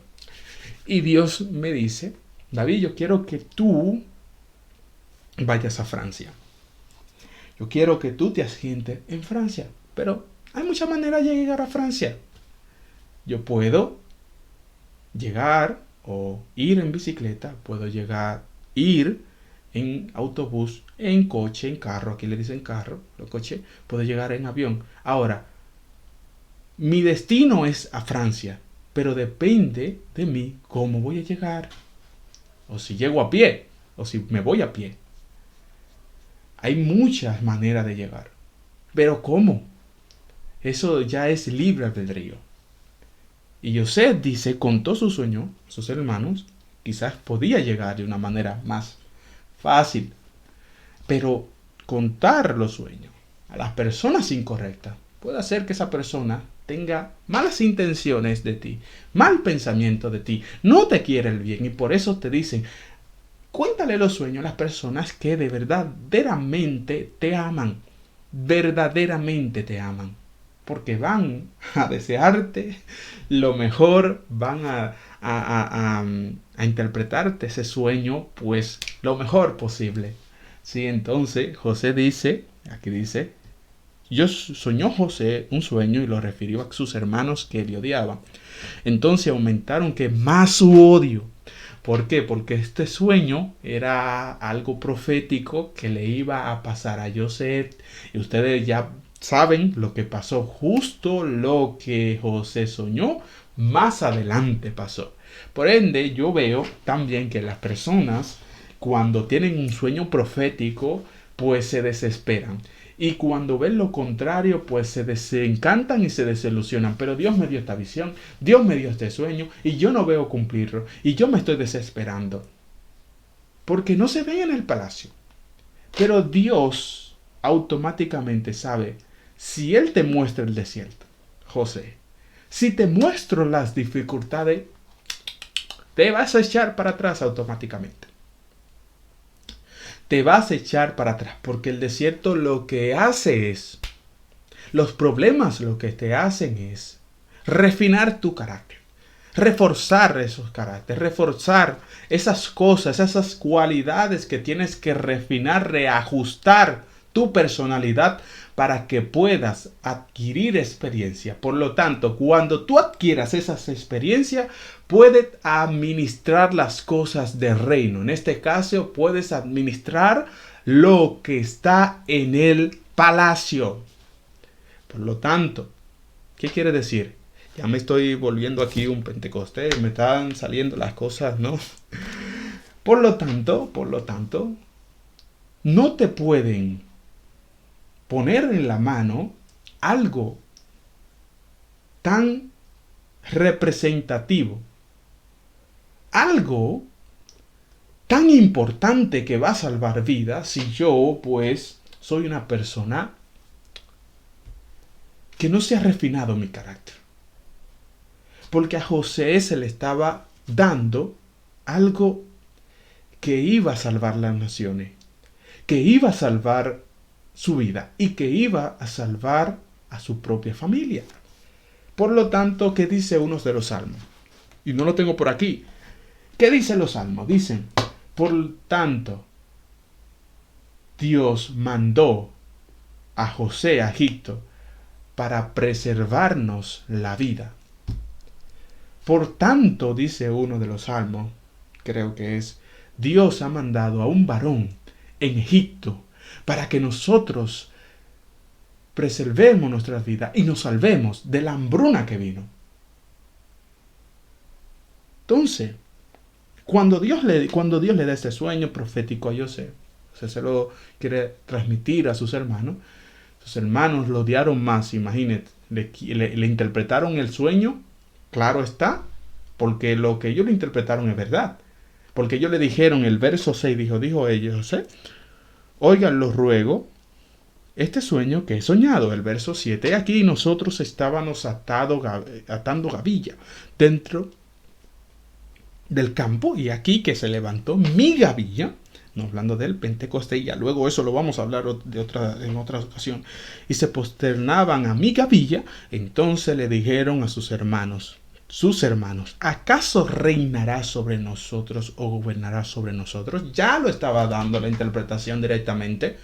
A: y Dios me dice, David, yo quiero que tú vayas a Francia. Yo quiero que tú te asientes en Francia, pero hay muchas maneras de llegar a Francia. Yo puedo llegar o ir en bicicleta, puedo ir en autobús, en coche, en carro, aquí le dicen carro, los coches, puedo llegar en avión. Ahora, mi destino es a Francia, pero depende de mí cómo voy a llegar, o si llego a pie, o si me voy a pie. Hay muchas maneras de llegar, pero ¿cómo? Eso ya es libre albedrío. Y José dice, contó su sueño a sus hermanos, quizás podía llegar de una manera más fácil, pero contar los sueños a las personas incorrectas puede hacer que esa persona tenga malas intenciones de ti, mal pensamiento de ti, no te quiere el bien y por eso te dicen, cuéntale los sueños a las personas que de verdaderamente te aman, verdaderamente te aman. Porque van a desearte lo mejor, van a interpretarte ese sueño, pues lo mejor posible. Sí, entonces José dice, aquí dice, soñó José un sueño y lo refirió a sus hermanos que le odiaban. Entonces aumentaron que más su odio. ¿Por qué? Porque este sueño era algo profético que le iba a pasar a José. Y ustedes ya saben lo que pasó, justo lo que José soñó, más adelante pasó. Por ende, yo veo también que las personas, cuando tienen un sueño profético, pues se desesperan. Y cuando ven lo contrario, pues se desencantan y se desilusionan. Pero Dios me dio esta visión, Dios me dio este sueño y yo no veo cumplirlo. Y yo me estoy desesperando. Porque no se ve en el palacio. Pero Dios automáticamente sabe, si Él te muestra el desierto, José, si te muestro las dificultades, te vas a echar para atrás automáticamente. Te vas a echar para atrás, porque el desierto lo que hace es, los problemas lo que te hacen es refinar tu carácter, reforzar esos caracteres, reforzar esas cosas, esas cualidades que tienes que refinar, reajustar tu personalidad para que puedas adquirir experiencia. Por lo tanto, cuando tú adquieras esas experiencias, puedes administrar las cosas del reino. En este caso, puedes administrar lo que está en el palacio. Por lo tanto, ¿qué quiere decir? Ya me estoy volviendo aquí un pentecostés, me están saliendo las cosas, ¿no? Por lo tanto, no te pueden poner en la mano algo tan representativo, algo tan importante que va a salvar vidas, si yo, pues, soy una persona que no se ha refinado mi carácter. Porque a José se le estaba dando algo que iba a salvar las naciones, que iba a salvar su vida y que iba a salvar a su propia familia. Por lo tanto, ¿qué dice uno de los salmos? Y no lo tengo por aquí. ¿Qué dicen los salmos? Dicen, por tanto, Dios mandó a José a Egipto para preservarnos la vida. Por tanto, dice uno de los salmos, creo que es, Dios ha mandado a un varón en Egipto para que nosotros preservemos nuestras vidas y nos salvemos de la hambruna que vino. Entonces, cuando Dios le da este sueño profético a José, se lo quiere transmitir a sus hermanos lo odiaron más, imagínate, le interpretaron el sueño, claro está, porque lo que ellos le interpretaron es verdad. Porque ellos le dijeron, el verso 6 dijo ellos, José, oigan, los ruego, este sueño que he soñado. El verso 7, aquí nosotros estábamos atando gavilla dentro del campo, y aquí que se levantó mi gavilla, no hablando del Pentecostés, ya luego eso lo vamos a hablar en otra ocasión, y se posternaban a mi gavilla. Entonces le dijeron a sus hermanos, sus hermanos, ¿acaso reinará sobre nosotros o gobernará sobre nosotros? Ya lo estaba dando la interpretación directamente.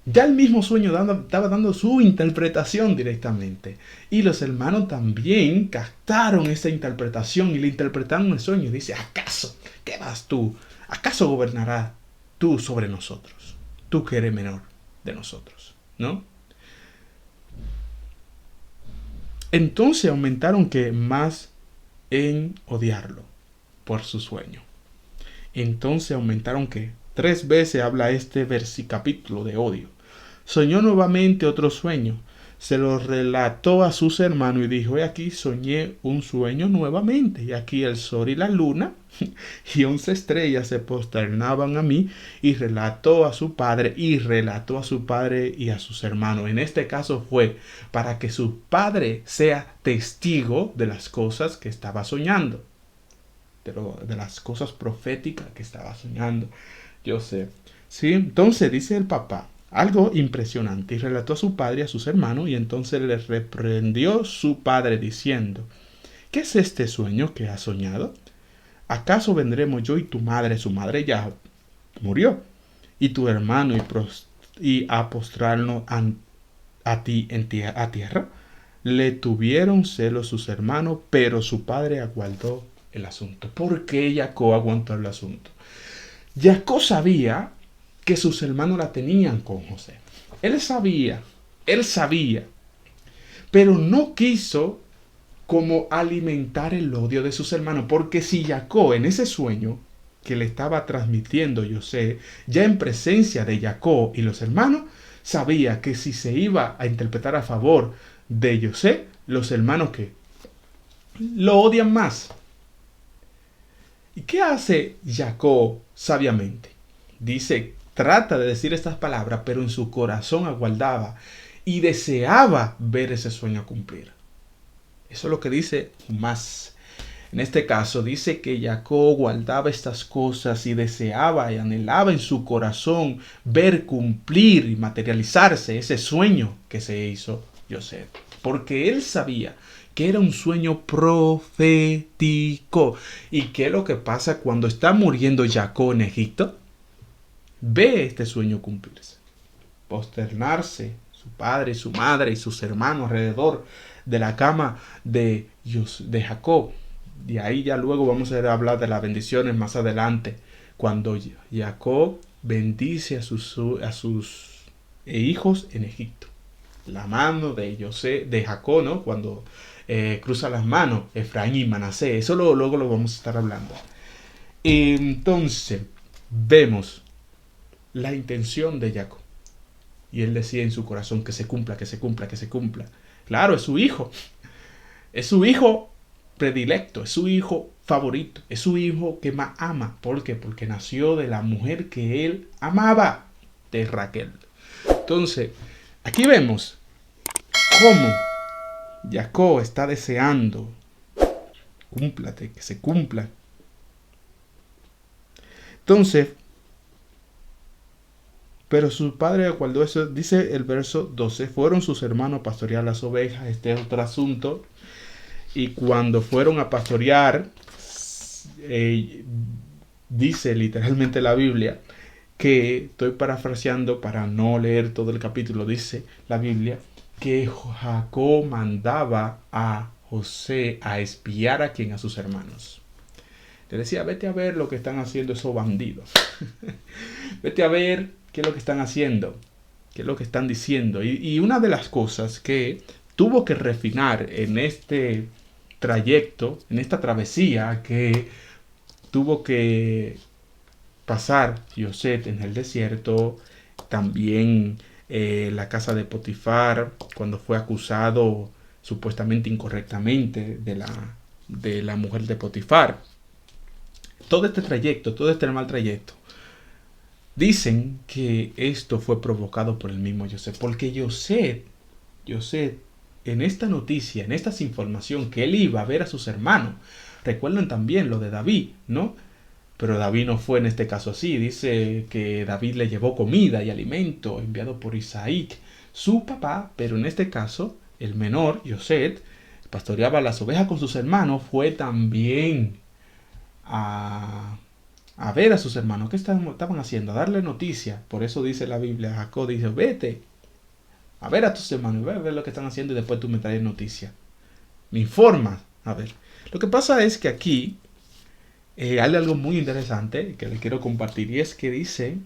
A: Ya el mismo sueño estaba dando su interpretación directamente. Y los hermanos también captaron esa interpretación y le interpretaron el sueño. Dice, ¿acaso? ¿Qué vas tú? ¿Acaso gobernarás tú sobre nosotros? Tú que eres menor de nosotros, ¿no? Entonces aumentaron que más en odiarlo por su sueño. Entonces aumentaron que 3 veces habla este capítulo de odio. Soñó nuevamente otro sueño. Se lo relató a sus hermanos y dijo, he aquí soñé un sueño nuevamente. Y aquí el sol y la luna y 11 estrellas se posternaban a mí y relató a su padre y a sus hermanos. En este caso fue para que su padre sea testigo de las cosas que estaba soñando. De las cosas proféticas que estaba soñando Joseph. ¿Sí? Entonces dice el papá, algo impresionante, y relató a su padre y a sus hermanos, y entonces le reprendió su padre diciendo, ¿qué es este sueño que has soñado? ¿Acaso vendremos yo y tu madre, su madre ya murió, y tu hermano y a postrarnos a ti a tierra? Le tuvieron celos sus hermanos, pero su padre aguardó el asunto. ¿Por qué Jacob aguantó el asunto? Jacob sabía que sus hermanos la tenían con José. Él sabía, pero no quiso como alimentar el odio de sus hermanos, porque si Jacob en ese sueño que le estaba transmitiendo José, ya en presencia de Jacob y los hermanos, sabía que si se iba a interpretar a favor de José, los hermanos que lo odian más. ¿Y qué hace Jacob sabiamente? Dice, trata de decir estas palabras, pero en su corazón aguardaba y deseaba ver ese sueño cumplir. Eso es lo que dice más. En este caso dice que Jacob guardaba estas cosas y deseaba y anhelaba en su corazón ver cumplir y materializarse ese sueño que se hizo José. Porque él sabía que era un sueño profético. ¿Y qué es lo que pasa cuando está muriendo Jacob en Egipto? Ve este sueño cumplirse. Posternarse su padre, su madre y sus hermanos alrededor de la cama de Jacob. De ahí ya luego vamos a hablar de las bendiciones más adelante. Cuando Jacob bendice a sus hijos en Egipto. La mano de Jacob, ¿no? Cuando cruza las manos, Efraín y Manasés. Eso luego lo vamos a estar hablando. Entonces, vemos la intención de Jacob. Y él decía en su corazón que se cumpla, que se cumpla, que se cumpla. Claro, es su hijo. Es su hijo predilecto, es su hijo favorito, es su hijo que más ama. ¿Por qué? Porque nació de la mujer que él amaba, de Raquel. Entonces, aquí vemos cómo Jacob está deseando, cúmplate, que se cumpla. Entonces, pero su padre aguardó eso, dice el verso 12, fueron sus hermanos a pastorear las ovejas, este es otro asunto, y cuando fueron a pastorear, dice literalmente la Biblia, que estoy parafraseando para no leer todo el capítulo, dice la Biblia, que Jacob mandaba a José a espiar a sus hermanos. Le decía, vete a ver lo que están haciendo esos bandidos. Vete a ver qué es lo que están haciendo, qué es lo que están diciendo. Y una de las cosas que tuvo que refinar en este trayecto, en esta travesía que tuvo que pasar José en el desierto, también la casa de Potifar, cuando fue acusado supuestamente incorrectamente de la mujer de Potifar. Todo este trayecto, todo este mal trayecto, dicen que esto fue provocado por el mismo José, porque José, en esta noticia, en esta información, que él iba a ver a sus hermanos, recuerdan también lo de David, ¿no? Pero David no fue en este caso así. Dice que David le llevó comida y alimento enviado por Isaí, su papá, pero en este caso, el menor, José, pastoreaba las ovejas con sus hermanos, fue también a ver a sus hermanos. ¿Qué estaban haciendo? A darle noticia. Por eso dice la Biblia, Jacob dice, vete a ver a tus hermanos, ve a ver lo que están haciendo y después tú me traes noticia. Me informas. A ver, lo que pasa es que aquí hay algo muy interesante que le quiero compartir y es que dice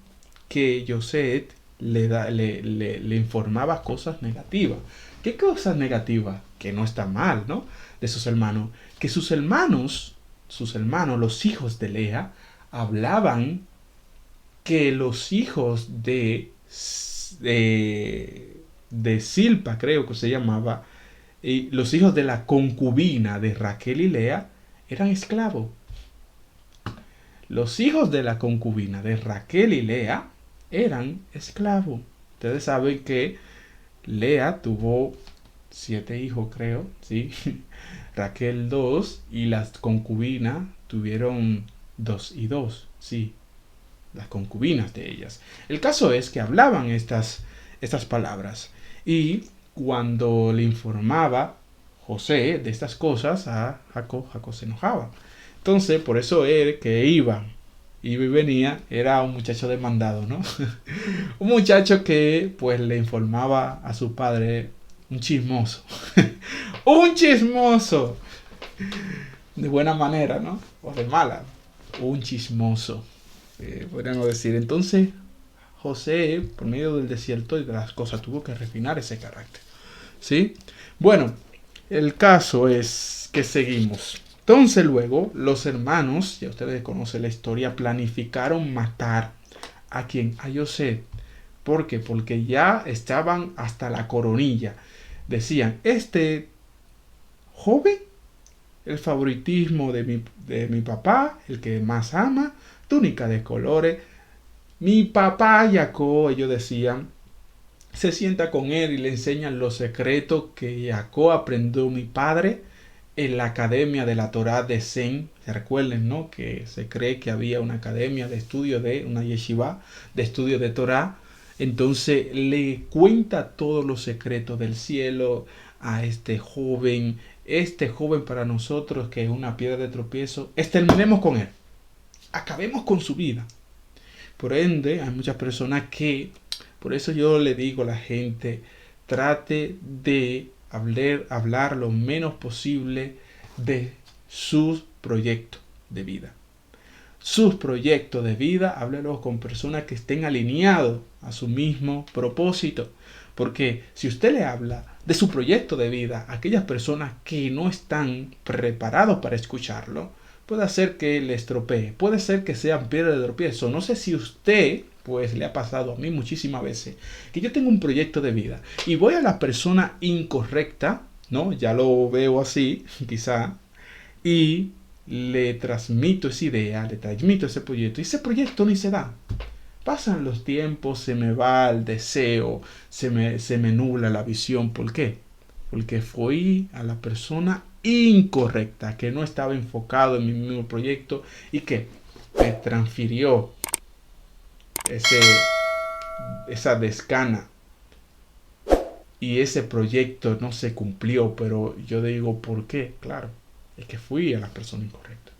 A: que José le informaba cosas negativas. ¿Qué cosas negativas? Que no está mal, ¿no? De sus hermanos. Que sus hermanos, los hijos de Lea, hablaban que los hijos de Silpa, creo que se llamaba, y los hijos de la concubina de Raquel y Lea eran esclavos. Los hijos de la concubina de Raquel y Lea eran esclavos. Ustedes saben que Lea tuvo 7 hijos, creo, ¿sí? Raquel 2 y las concubinas tuvieron 2 y 2, sí, las concubinas de ellas. El caso es que hablaban estas palabras y cuando le informaba José de estas cosas a Jacob, Jacob se enojaba. Entonces, por eso él que iba y venía, era un muchacho demandado, ¿no? Un muchacho que pues le informaba a su padre, un chismoso. Un chismoso. De buena manera, ¿no? O de mala. Un chismoso. Podríamos decir. Entonces, José, por medio del desierto y de las cosas, tuvo que refinar ese carácter. ¿Sí? Bueno, el caso es que seguimos. Entonces luego los hermanos, ya ustedes conocen la historia, planificaron matar a quien, a José. ¿Por qué? Porque ya estaban hasta la coronilla. Decían, este joven, el favoritismo de mi papá, el que más ama, túnica de colores. Mi papá Jacob, ellos decían, se sienta con él y le enseñan los secretos que Jacob aprendió mi padre en la academia de la Torá de Zen. Se recuerden, ¿no? Que se cree que había una academia de estudio de una yeshiva de estudio de Torá. Entonces le cuenta todos los secretos del cielo a este joven. Este joven para nosotros que es una piedra de tropiezo. Exterminemos con él. Acabemos con su vida. Por ende, hay muchas personas que, por eso yo le digo a la gente, trate de hablar lo menos posible de sus proyectos de vida. Sus proyectos de vida, háblelos con personas que estén alineados a su mismo propósito. Porque si usted le habla de su proyecto de vida a aquellas personas que no están preparados para escucharlo, puede hacer que le estropee, puede ser que sean piedra de tropiezo. No sé si usted, pues le ha pasado a mí muchísimas veces, que yo tengo un proyecto de vida y voy a la persona incorrecta, ¿no? Ya lo veo así, quizá, y le transmito esa idea, le transmito ese proyecto, y ese proyecto ni se da. Pasan los tiempos, se me va el deseo, se me nubla la visión. ¿Por qué? Porque fui a la persona incorrecta, que no estaba enfocado en mi mismo proyecto y que me transfirió esa desgana y ese proyecto no se cumplió. Pero yo digo, ¿por qué? Claro, es que fui a la persona incorrecta,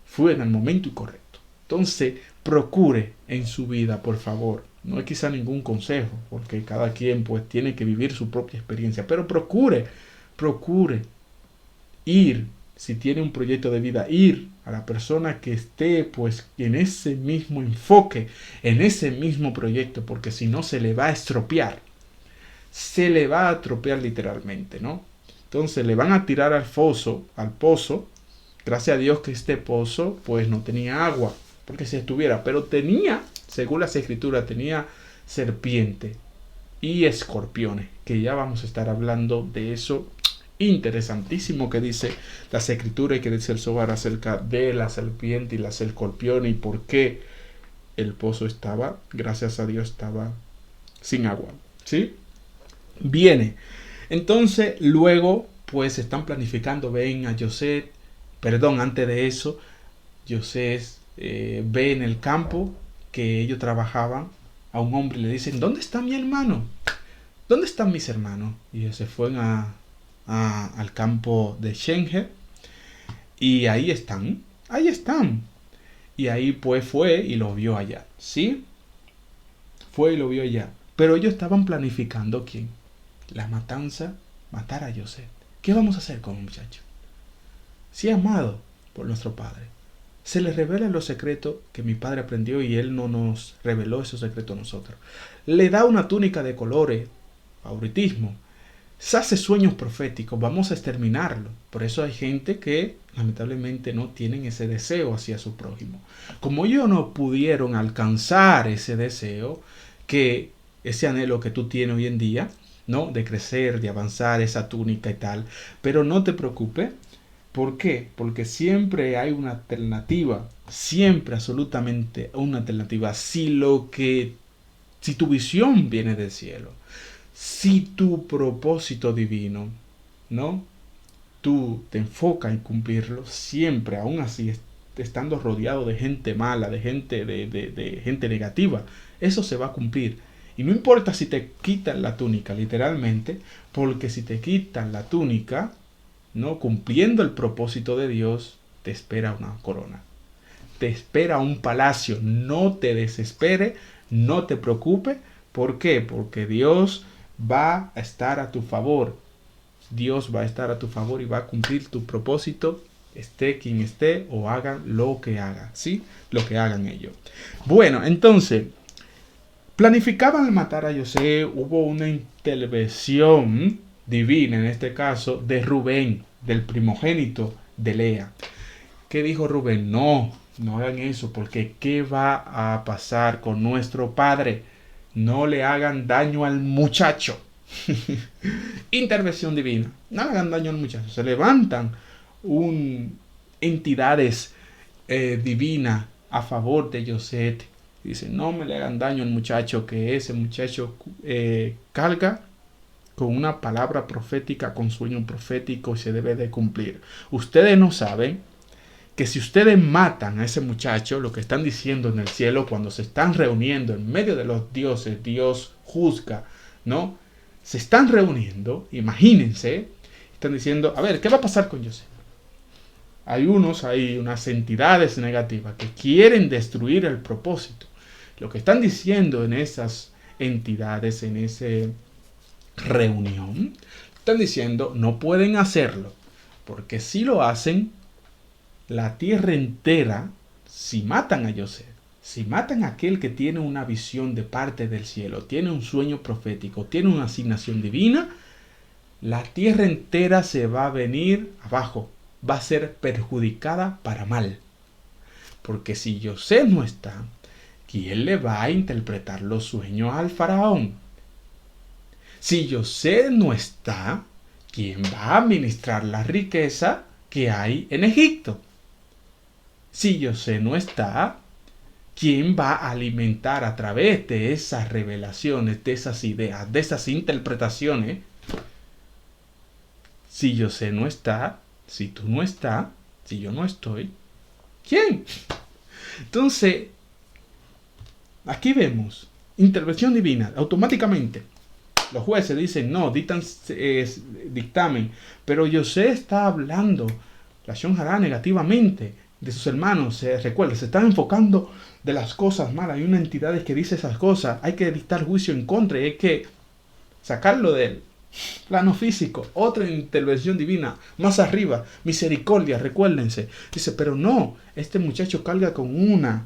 A: fui en el momento incorrecto. Entonces procure en su vida, por favor, no es quizá ningún consejo, porque cada quien pues tiene que vivir su propia experiencia, pero procure ir, si tiene un proyecto de vida, ir a la persona que esté pues en ese mismo enfoque, en ese mismo proyecto, porque si no se le va a estropear, se le va a estropear literalmente, ¿no? Entonces le van a tirar al pozo. Gracias a Dios que este pozo pues no tenía agua, porque si estuviera, pero tenía, según las escrituras, tenía serpiente y escorpiones, que ya vamos a estar hablando de eso interesantísimo que dice las escrituras y que dice el Zohar acerca de la serpiente y las escorpiones y por qué el pozo estaba, gracias a Dios, estaba sin agua, ¿sí? Viene. Entonces, luego, pues están planificando, ven a José, antes de eso, José ve en el campo que ellos trabajaban a un hombre y le dicen, ¿dónde está mi hermano? ¿Dónde están mis hermanos? Y ellos se fueron al campo de Schengen y ahí están. Y ahí pues fue y lo vio allá, ¿sí? Fue y lo vio allá. Pero ellos estaban planificando, ¿quién? La matanza, matar a José. ¿Qué vamos a hacer con un muchacho? Si es amado por nuestro Padre. Se le revela los secretos que mi Padre aprendió y Él no nos reveló esos secretos a nosotros. Le da una túnica de colores, favoritismo. Se hace sueños proféticos, vamos a exterminarlo. Por eso hay gente que lamentablemente no tienen ese deseo hacia su prójimo. Como ellos no pudieron alcanzar ese deseo, que ese anhelo que tú tienes hoy en día, ¿no? De crecer, de avanzar esa túnica y tal. Pero no te preocupes. ¿Por qué? Porque siempre hay una alternativa. Siempre, absolutamente, una alternativa. Si tu visión viene del cielo, si tu propósito divino, ¿no? Tú te enfocas en cumplirlo, siempre, aún así, estando rodeado de gente mala, de gente negativa, eso se va a cumplir. Y no importa si te quitan la túnica, literalmente, porque si te quitan la túnica, ¿no? Cumpliendo el propósito de Dios, te espera una corona. Te espera un palacio. No te desespere, no te preocupe. ¿Por qué? Porque Dios va a estar a tu favor. Dios va a estar a tu favor y va a cumplir tu propósito, esté quien esté o hagan lo que hagan, ¿sí? Lo que hagan ellos. Bueno, entonces, planificaban matar a José, hubo una intervención divina, en este caso, de Rubén, del primogénito de Lea. ¿Qué dijo Rubén? No hagan eso, porque ¿qué va a pasar con nuestro padre? No le hagan daño al muchacho. Intervención divina. No le hagan daño al muchacho. Se levantan entidades divinas a favor de José. Dicen, no me le hagan daño al muchacho, que ese muchacho carga con una palabra profética, con sueño profético y se debe de cumplir. Ustedes no saben que si ustedes matan a ese muchacho, lo que están diciendo en el cielo cuando se están reuniendo en medio de los dioses, Dios juzga, ¿no? Se están reuniendo, imagínense, están diciendo, a ver, ¿qué va a pasar con José? Hay unas entidades negativas que quieren destruir el propósito. Lo que están diciendo en esas entidades, en esa reunión, están diciendo, no pueden hacerlo, porque si lo hacen, la tierra entera, si matan a José, si matan a aquel que tiene una visión de parte del cielo, tiene un sueño profético, tiene una asignación divina, la tierra entera se va a venir abajo, va a ser perjudicada para mal. Porque si José no está, ¿quién le va a interpretar los sueños al faraón? Si José no está, ¿quién va a administrar la riqueza que hay en Egipto? Si José no está, ¿quién va a alimentar a través de esas revelaciones, de esas ideas, de esas interpretaciones? Si José no está, si tú no estás, si yo no estoy, ¿quién? Entonces, aquí vemos intervención divina, automáticamente. Los jueces dicen, no, dictan dictamen, pero José está hablando, la Shonjara, negativamente de sus hermanos. Recuerda, se están enfocando de las cosas malas. Hay una entidad que dice esas cosas, hay que dictar juicio en contra y hay que sacarlo del plano físico. Otra intervención divina, más arriba, misericordia, recuérdense. Dice, pero no, este muchacho carga con una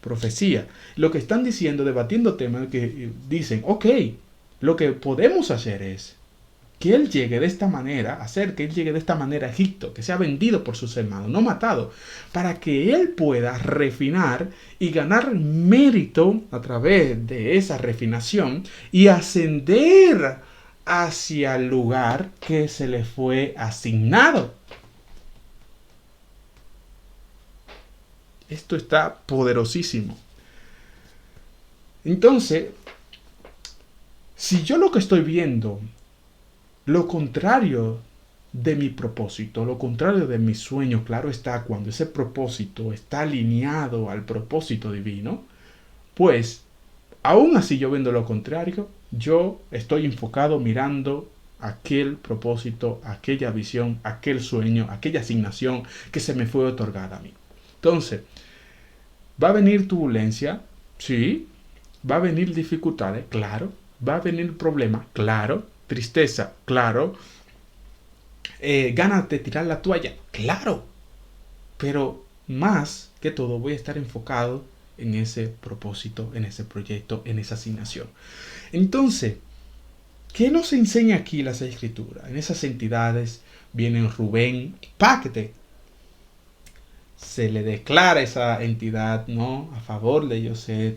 A: profecía. Lo que están diciendo, debatiendo temas, que dicen, ok, lo que podemos hacer es que él llegue de esta manera, hacer que él llegue de esta manera a Egipto, que sea vendido por sus hermanos, no matado, para que él pueda refinar y ganar mérito a través de esa refinación y ascender hacia el lugar que se le fue asignado. Esto está poderosísimo. Entonces, si yo lo que estoy viendo, lo contrario de mi propósito, lo contrario de mi sueño, claro está, cuando ese propósito está alineado al propósito divino, pues, aún así yo viendo lo contrario, yo estoy enfocado mirando aquel propósito, aquella visión, aquel sueño, aquella asignación que se me fue otorgada a mí. Entonces, ¿va a venir turbulencia? Sí. ¿Va a venir dificultades? Claro. ¿Va a venir problemas? Claro. Tristeza? Claro. ¿Ganas de tirar la toalla? Claro. Pero más que todo voy a estar enfocado en ese propósito, en ese proyecto, en esa asignación. Entonces, ¿qué nos enseña aquí las Escrituras? En esas entidades vienen Rubén, Páquete. Se le declara esa entidad, ¿no?, a favor de José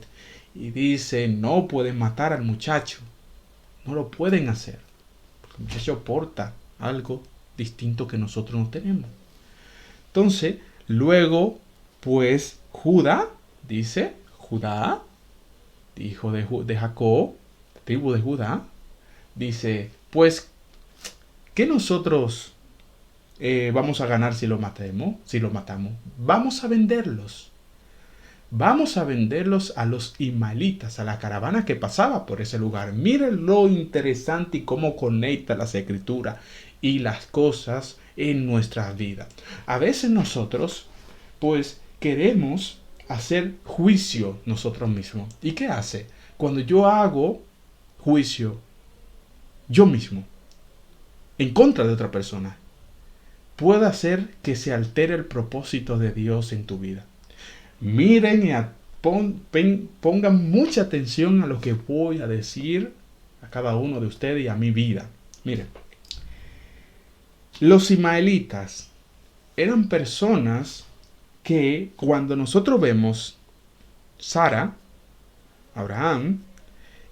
A: y dice, no pueden matar al muchacho. No lo pueden hacer. Porque el muchacho porta algo distinto que nosotros no tenemos. Entonces, luego, pues, Judá, hijo de Jacob, tribu de Judá, dice, pues, ¿qué nosotros vamos a ganar si lo matamos? Vamos a venderlos. Vamos a venderlos a los ismaelitas, a la caravana que pasaba por ese lugar. Miren lo interesante y cómo conecta las escrituras y las cosas en nuestras vidas. A veces nosotros, pues, queremos hacer juicio nosotros mismos. ¿Y qué hace? Cuando yo hago juicio yo mismo en contra de otra persona, puede hacer que se altere el propósito de Dios en tu vida. Miren y pongan mucha atención a lo que voy a decir a cada uno de ustedes y a mi vida. Miren, los ismaelitas eran personas que cuando nosotros vemos Abraham,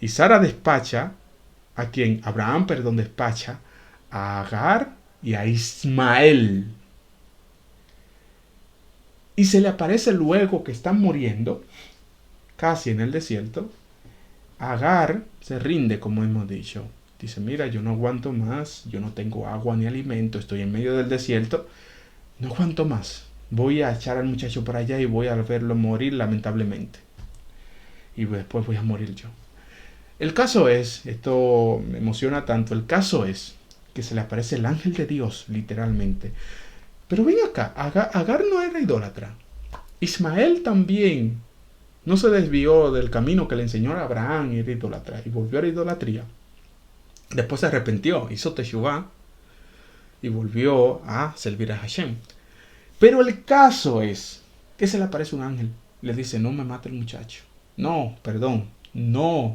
A: y Sara despacha despacha a Agar y a Ismael. Y se le aparece luego que están muriendo, casi en el desierto. Agar se rinde, como hemos dicho. Dice, mira, yo no aguanto más, yo no tengo agua ni alimento, estoy en medio del desierto, no aguanto más. Voy a echar al muchacho para allá y voy a verlo morir lamentablemente. Y después voy a morir yo. El caso es, esto me emociona tanto, el caso es que se le aparece el ángel de Dios, literalmente. Pero ven acá, Agar no era idólatra. Ismael también no se desvió del camino que le enseñó a Abraham y era idólatra y volvió a la idolatría. Después se arrepintió, hizo teshuvá y volvió a servir a Hashem. Pero el caso es que se le aparece un ángel. Le dice, no me mate el muchacho. No,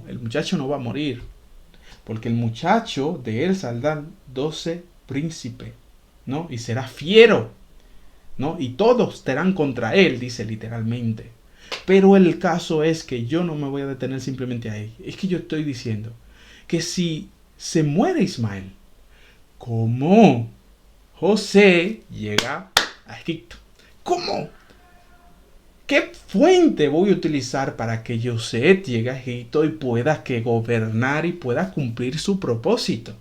A: el muchacho no va a morir. Porque el muchacho de él saldrán 12 príncipes, ¿no? Y será fiero, ¿no? Y todos estarán contra él, dice literalmente. Pero el caso es que yo no me voy a detener simplemente ahí. Es que yo estoy diciendo que si se muere Ismael, ¿cómo José llega a Egipto? ¿Cómo? ¿Qué fuente voy a utilizar para que José llegue a Egipto y pueda gobernar y pueda cumplir su propósito?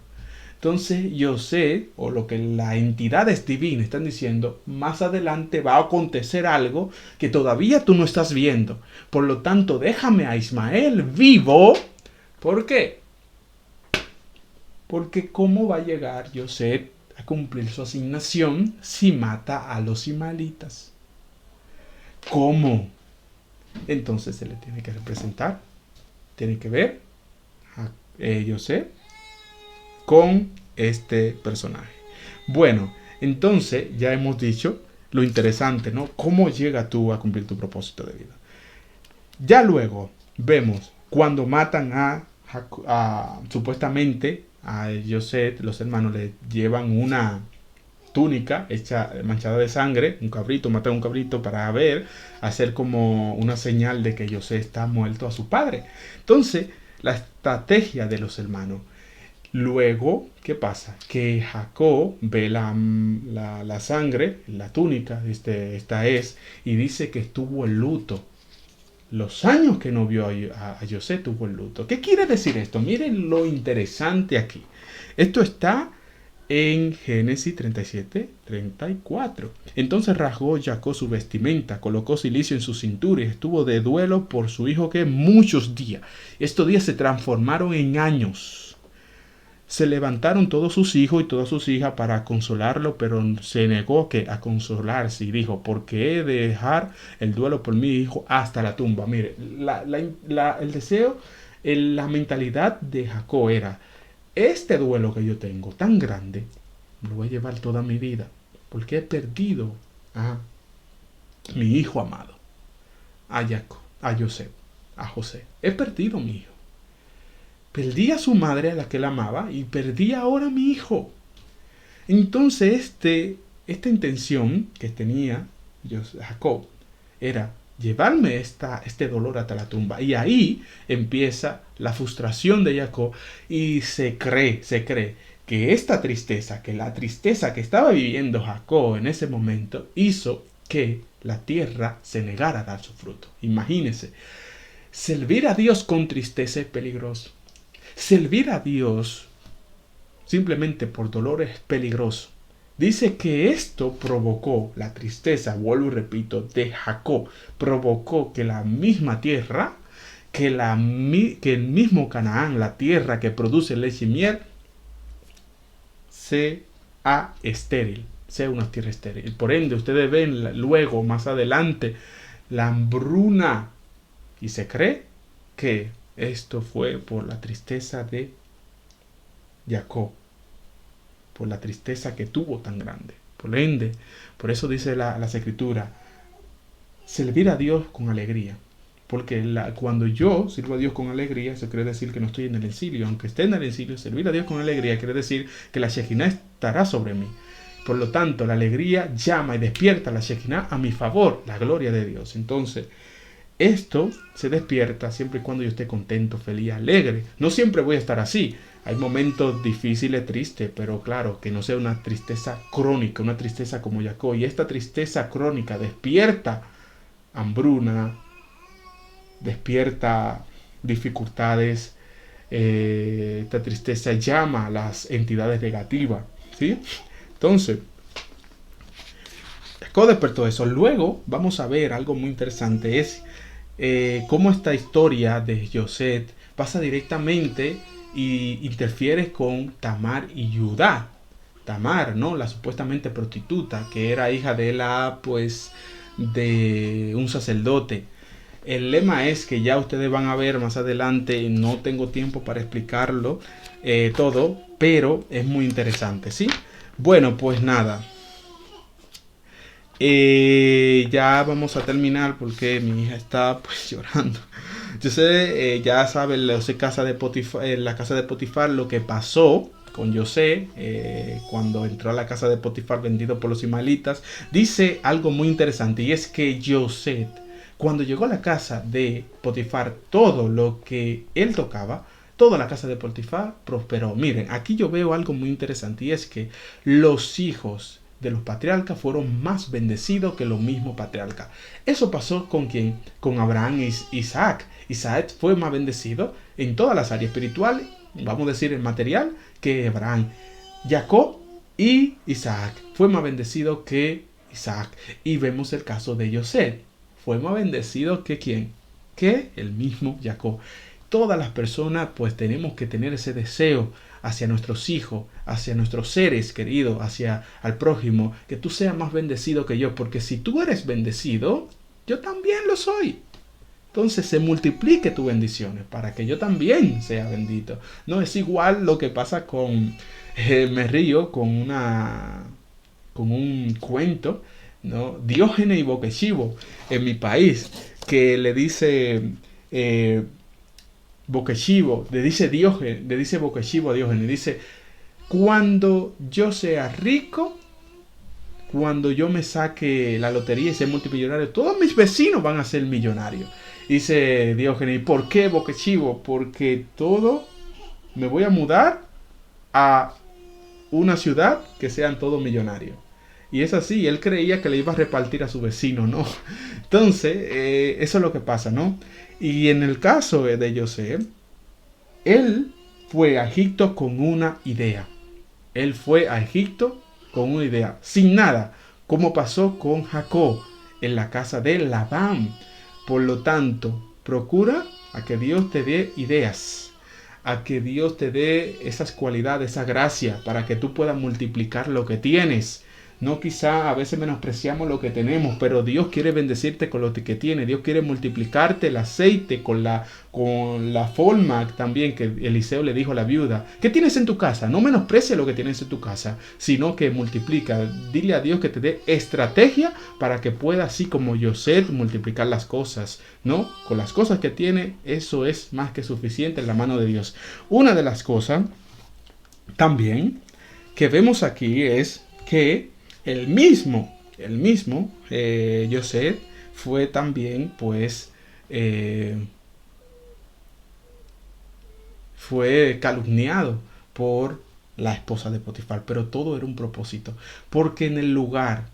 A: Entonces José, o lo que las entidades divinas están diciendo, más adelante va a acontecer algo que todavía tú no estás viendo. Por lo tanto, déjame a Ismael vivo. ¿Por qué? Porque ¿cómo va a llegar José a cumplir su asignación si mata a los ismaelitas? ¿Cómo? Entonces se le tiene que representar, tiene que ver a José con este personaje. Bueno, entonces ya hemos dicho lo interesante, ¿no? ¿Cómo llegas tú a cumplir tu propósito de vida? Ya luego vemos cuando matan supuestamente a José, los hermanos le llevan una túnica hecha manchada de sangre, matan un cabrito para hacer como una señal de que José está muerto a su padre. Entonces, la estrategia de los hermanos. Luego, ¿qué pasa? Que Jacob ve la sangre, la túnica, y dice que estuvo en luto. Los años que no vio a José tuvo el luto. ¿Qué quiere decir esto? Miren lo interesante aquí. Esto está en Génesis 37-34. Entonces rasgó Jacob su vestimenta, colocó cilicio en su cintura y estuvo de duelo por su hijo que muchos días. Estos días se transformaron en años. se levantaron todos sus hijos y todas sus hijas para consolarlo, pero se negó a consolarse y dijo, ¿por qué he de dejar el duelo por mi hijo hasta la tumba? Mire, el deseo, la mentalidad de Jacob era, este duelo que yo tengo tan grande, lo voy a llevar toda mi vida, porque he perdido a mi hijo amado, a Jacob, a José, a José. He perdido a mi hijo. Perdí a su madre, a la que él amaba, y perdí ahora a mi hijo. Entonces, esta intención que tenía Jacob era llevarme este dolor hasta la tumba. Y ahí empieza la frustración de Jacob y se cree que esta tristeza, que la tristeza que estaba viviendo Jacob en ese momento, hizo que la tierra se negara a dar su fruto. Imagínense, servir a Dios con tristeza es peligroso. Servir a Dios simplemente por dolor es peligroso. Dice que esto provocó la tristeza, vuelvo y repito, de Jacob. Provocó que la misma tierra, que el mismo Canaán, la tierra que produce leche y miel, sea estéril, sea una tierra estéril. Por ende, ustedes ven luego, más adelante, la hambruna. Y se cree que esto fue por la tristeza de Jacob, por la tristeza que tuvo tan grande. Por ende, por eso dice las escrituras, servir a Dios con alegría. Porque cuando yo sirvo a Dios con alegría, eso quiere decir que no estoy en el exilio. Aunque esté en el exilio, servir a Dios con alegría quiere decir que la Shekinah estará sobre mí. Por lo tanto, la alegría llama y despierta la Shekinah a mi favor, la gloria de Dios. Entonces, esto se despierta siempre y cuando yo esté contento, feliz, alegre. No siempre voy a estar así. Hay momentos difíciles, tristes, pero claro, que no sea una tristeza crónica, una tristeza como Jacob. Y esta tristeza crónica despierta hambruna, despierta dificultades. Esta tristeza llama a las entidades negativas, ¿sí? Entonces, Jacob despertó eso. Luego vamos a ver algo muy interesante. Es cómo esta historia de José pasa directamente y interfiere con Tamar y Judá. Tamar, ¿no? La supuestamente prostituta, que era hija de de un sacerdote. El lema es que ya ustedes van a ver más adelante, no tengo tiempo para explicarlo todo, pero es muy interesante, ¿sí? Bueno, pues nada. Ya vamos a terminar porque mi hija está pues llorando. Yo sé, ya saben, la casa de Potifar, lo que pasó con José cuando entró a la casa de Potifar vendido por los ismaelitas. Dice algo muy interesante y es que José, cuando llegó a la casa de Potifar, todo lo que él tocaba, toda la casa de Potifar prosperó. Miren, aquí yo veo algo muy interesante y es que los hijos de los patriarcas fueron más bendecidos que los mismos patriarcas. Eso pasó con ¿quién? Con Abraham e Isaac. Isaac fue más bendecido en todas las áreas espirituales, vamos a decir en material, que Abraham. Jacob y Isaac fue más bendecido que Isaac. Y vemos el caso de José. Fue más bendecido que ¿quién? Que el mismo Jacob. Todas las personas pues tenemos que tener ese deseo hacia nuestros hijos, hacia nuestros seres queridos, hacia al prójimo, que tú seas más bendecido que yo, porque si tú eres bendecido, yo también lo soy. Entonces se multiplique tus bendiciones para que yo también sea bendito. No es igual lo que pasa con, me río con un cuento, ¿no? Diógenes y Boquechivo en mi país, que le dice Boquechivo, le dice Boquechivo a Diógenes, dice: cuando yo sea rico, cuando yo me saque la lotería y sea multimillonario, todos mis vecinos van a ser millonarios. Dice Diógenes: ¿y por qué, Boquechivo? Porque me voy a mudar a una ciudad que sean todos millonarios. Y es así, él creía que le iba a repartir a su vecino, ¿no? Entonces, eso es lo que pasa, ¿no? Y en el caso de José, él fue a Egipto con una idea. Él fue a Egipto con una idea, sin nada, como pasó con Jacob en la casa de Labán. Por lo tanto, procura a que Dios te dé ideas, a que Dios te dé esas cualidades, esa gracia, para que tú puedas multiplicar lo que tienes. No, quizá a veces menospreciamos lo que tenemos, pero Dios quiere bendecirte con lo que tiene. Dios quiere multiplicarte el aceite con la forma también que Eliseo le dijo a la viuda. ¿Qué tienes en tu casa? No menosprecia lo que tienes en tu casa, sino que multiplica. Dile a Dios que te dé estrategia para que pueda, así como José, multiplicar las cosas, ¿no? Con las cosas que tiene, eso es más que suficiente en la mano de Dios. Una de las cosas también que vemos aquí es que el mismo José fue también, pues, fue calumniado por la esposa de Potifar, pero todo era un propósito, porque en el lugar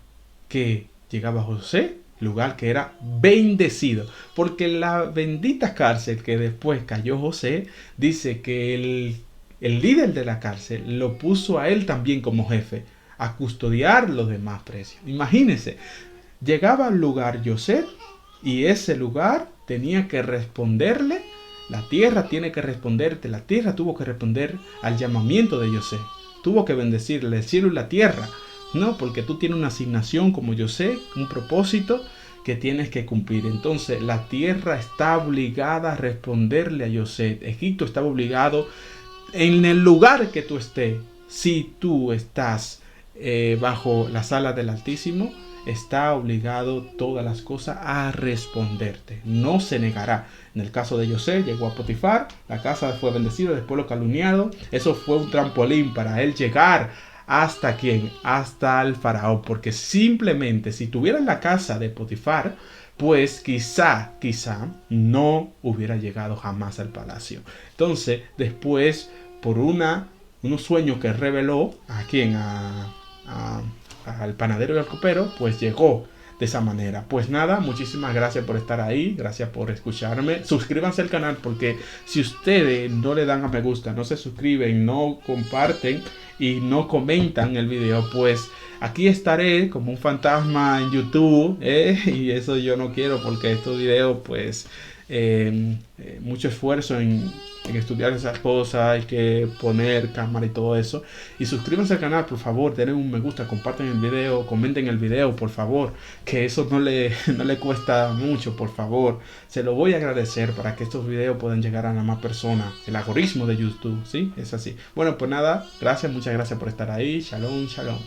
A: que llegaba José, lugar que era bendecido, porque la bendita cárcel que después cayó José, dice que el líder de la cárcel lo puso a él también como jefe, a custodiar los demás presos. Imagínense, llegaba al lugar José y ese lugar tenía que responderle, la tierra tiene que responderte, la tierra tuvo que responder al llamamiento de José, tuvo que bendecirle el cielo y la tierra, no, porque tú tienes una asignación como José, un propósito que tienes que cumplir. Entonces la tierra está obligada a responderle a José. Egipto estaba obligado en el lugar que tú estés, si tú estás bajo las alas del Altísimo, está obligado todas las cosas a responderte. No se negará. En el caso de José, llegó a Potifar, la casa fue bendecida, después lo calumniado. Eso fue un trampolín para él llegar hasta quién, hasta el faraón, porque simplemente si tuviera en la casa de Potifar, pues quizá no hubiera llegado jamás al palacio. Entonces, después, por unos sueños que reveló a quien, al panadero y al copero, pues llegó de esa manera. Pues nada, muchísimas gracias por estar ahí, gracias por escucharme. Suscríbanse al canal, porque si ustedes no le dan a me gusta, no se suscriben, no comparten y no comentan el video, pues aquí estaré como un fantasma en YouTube, y eso yo no quiero, porque estos videos pues mucho esfuerzo en estudiar esas cosas, hay que poner cámara y todo eso. Y suscríbanse al canal, por favor, denle un me gusta, compartan el video, comenten el video, por favor, que eso no le cuesta mucho, por favor. Se lo voy a agradecer para que estos videos puedan llegar a más personas. El algoritmo de YouTube, ¿sí? Es así. Bueno, pues nada, gracias, muchas gracias por estar ahí. Shalom, shalom.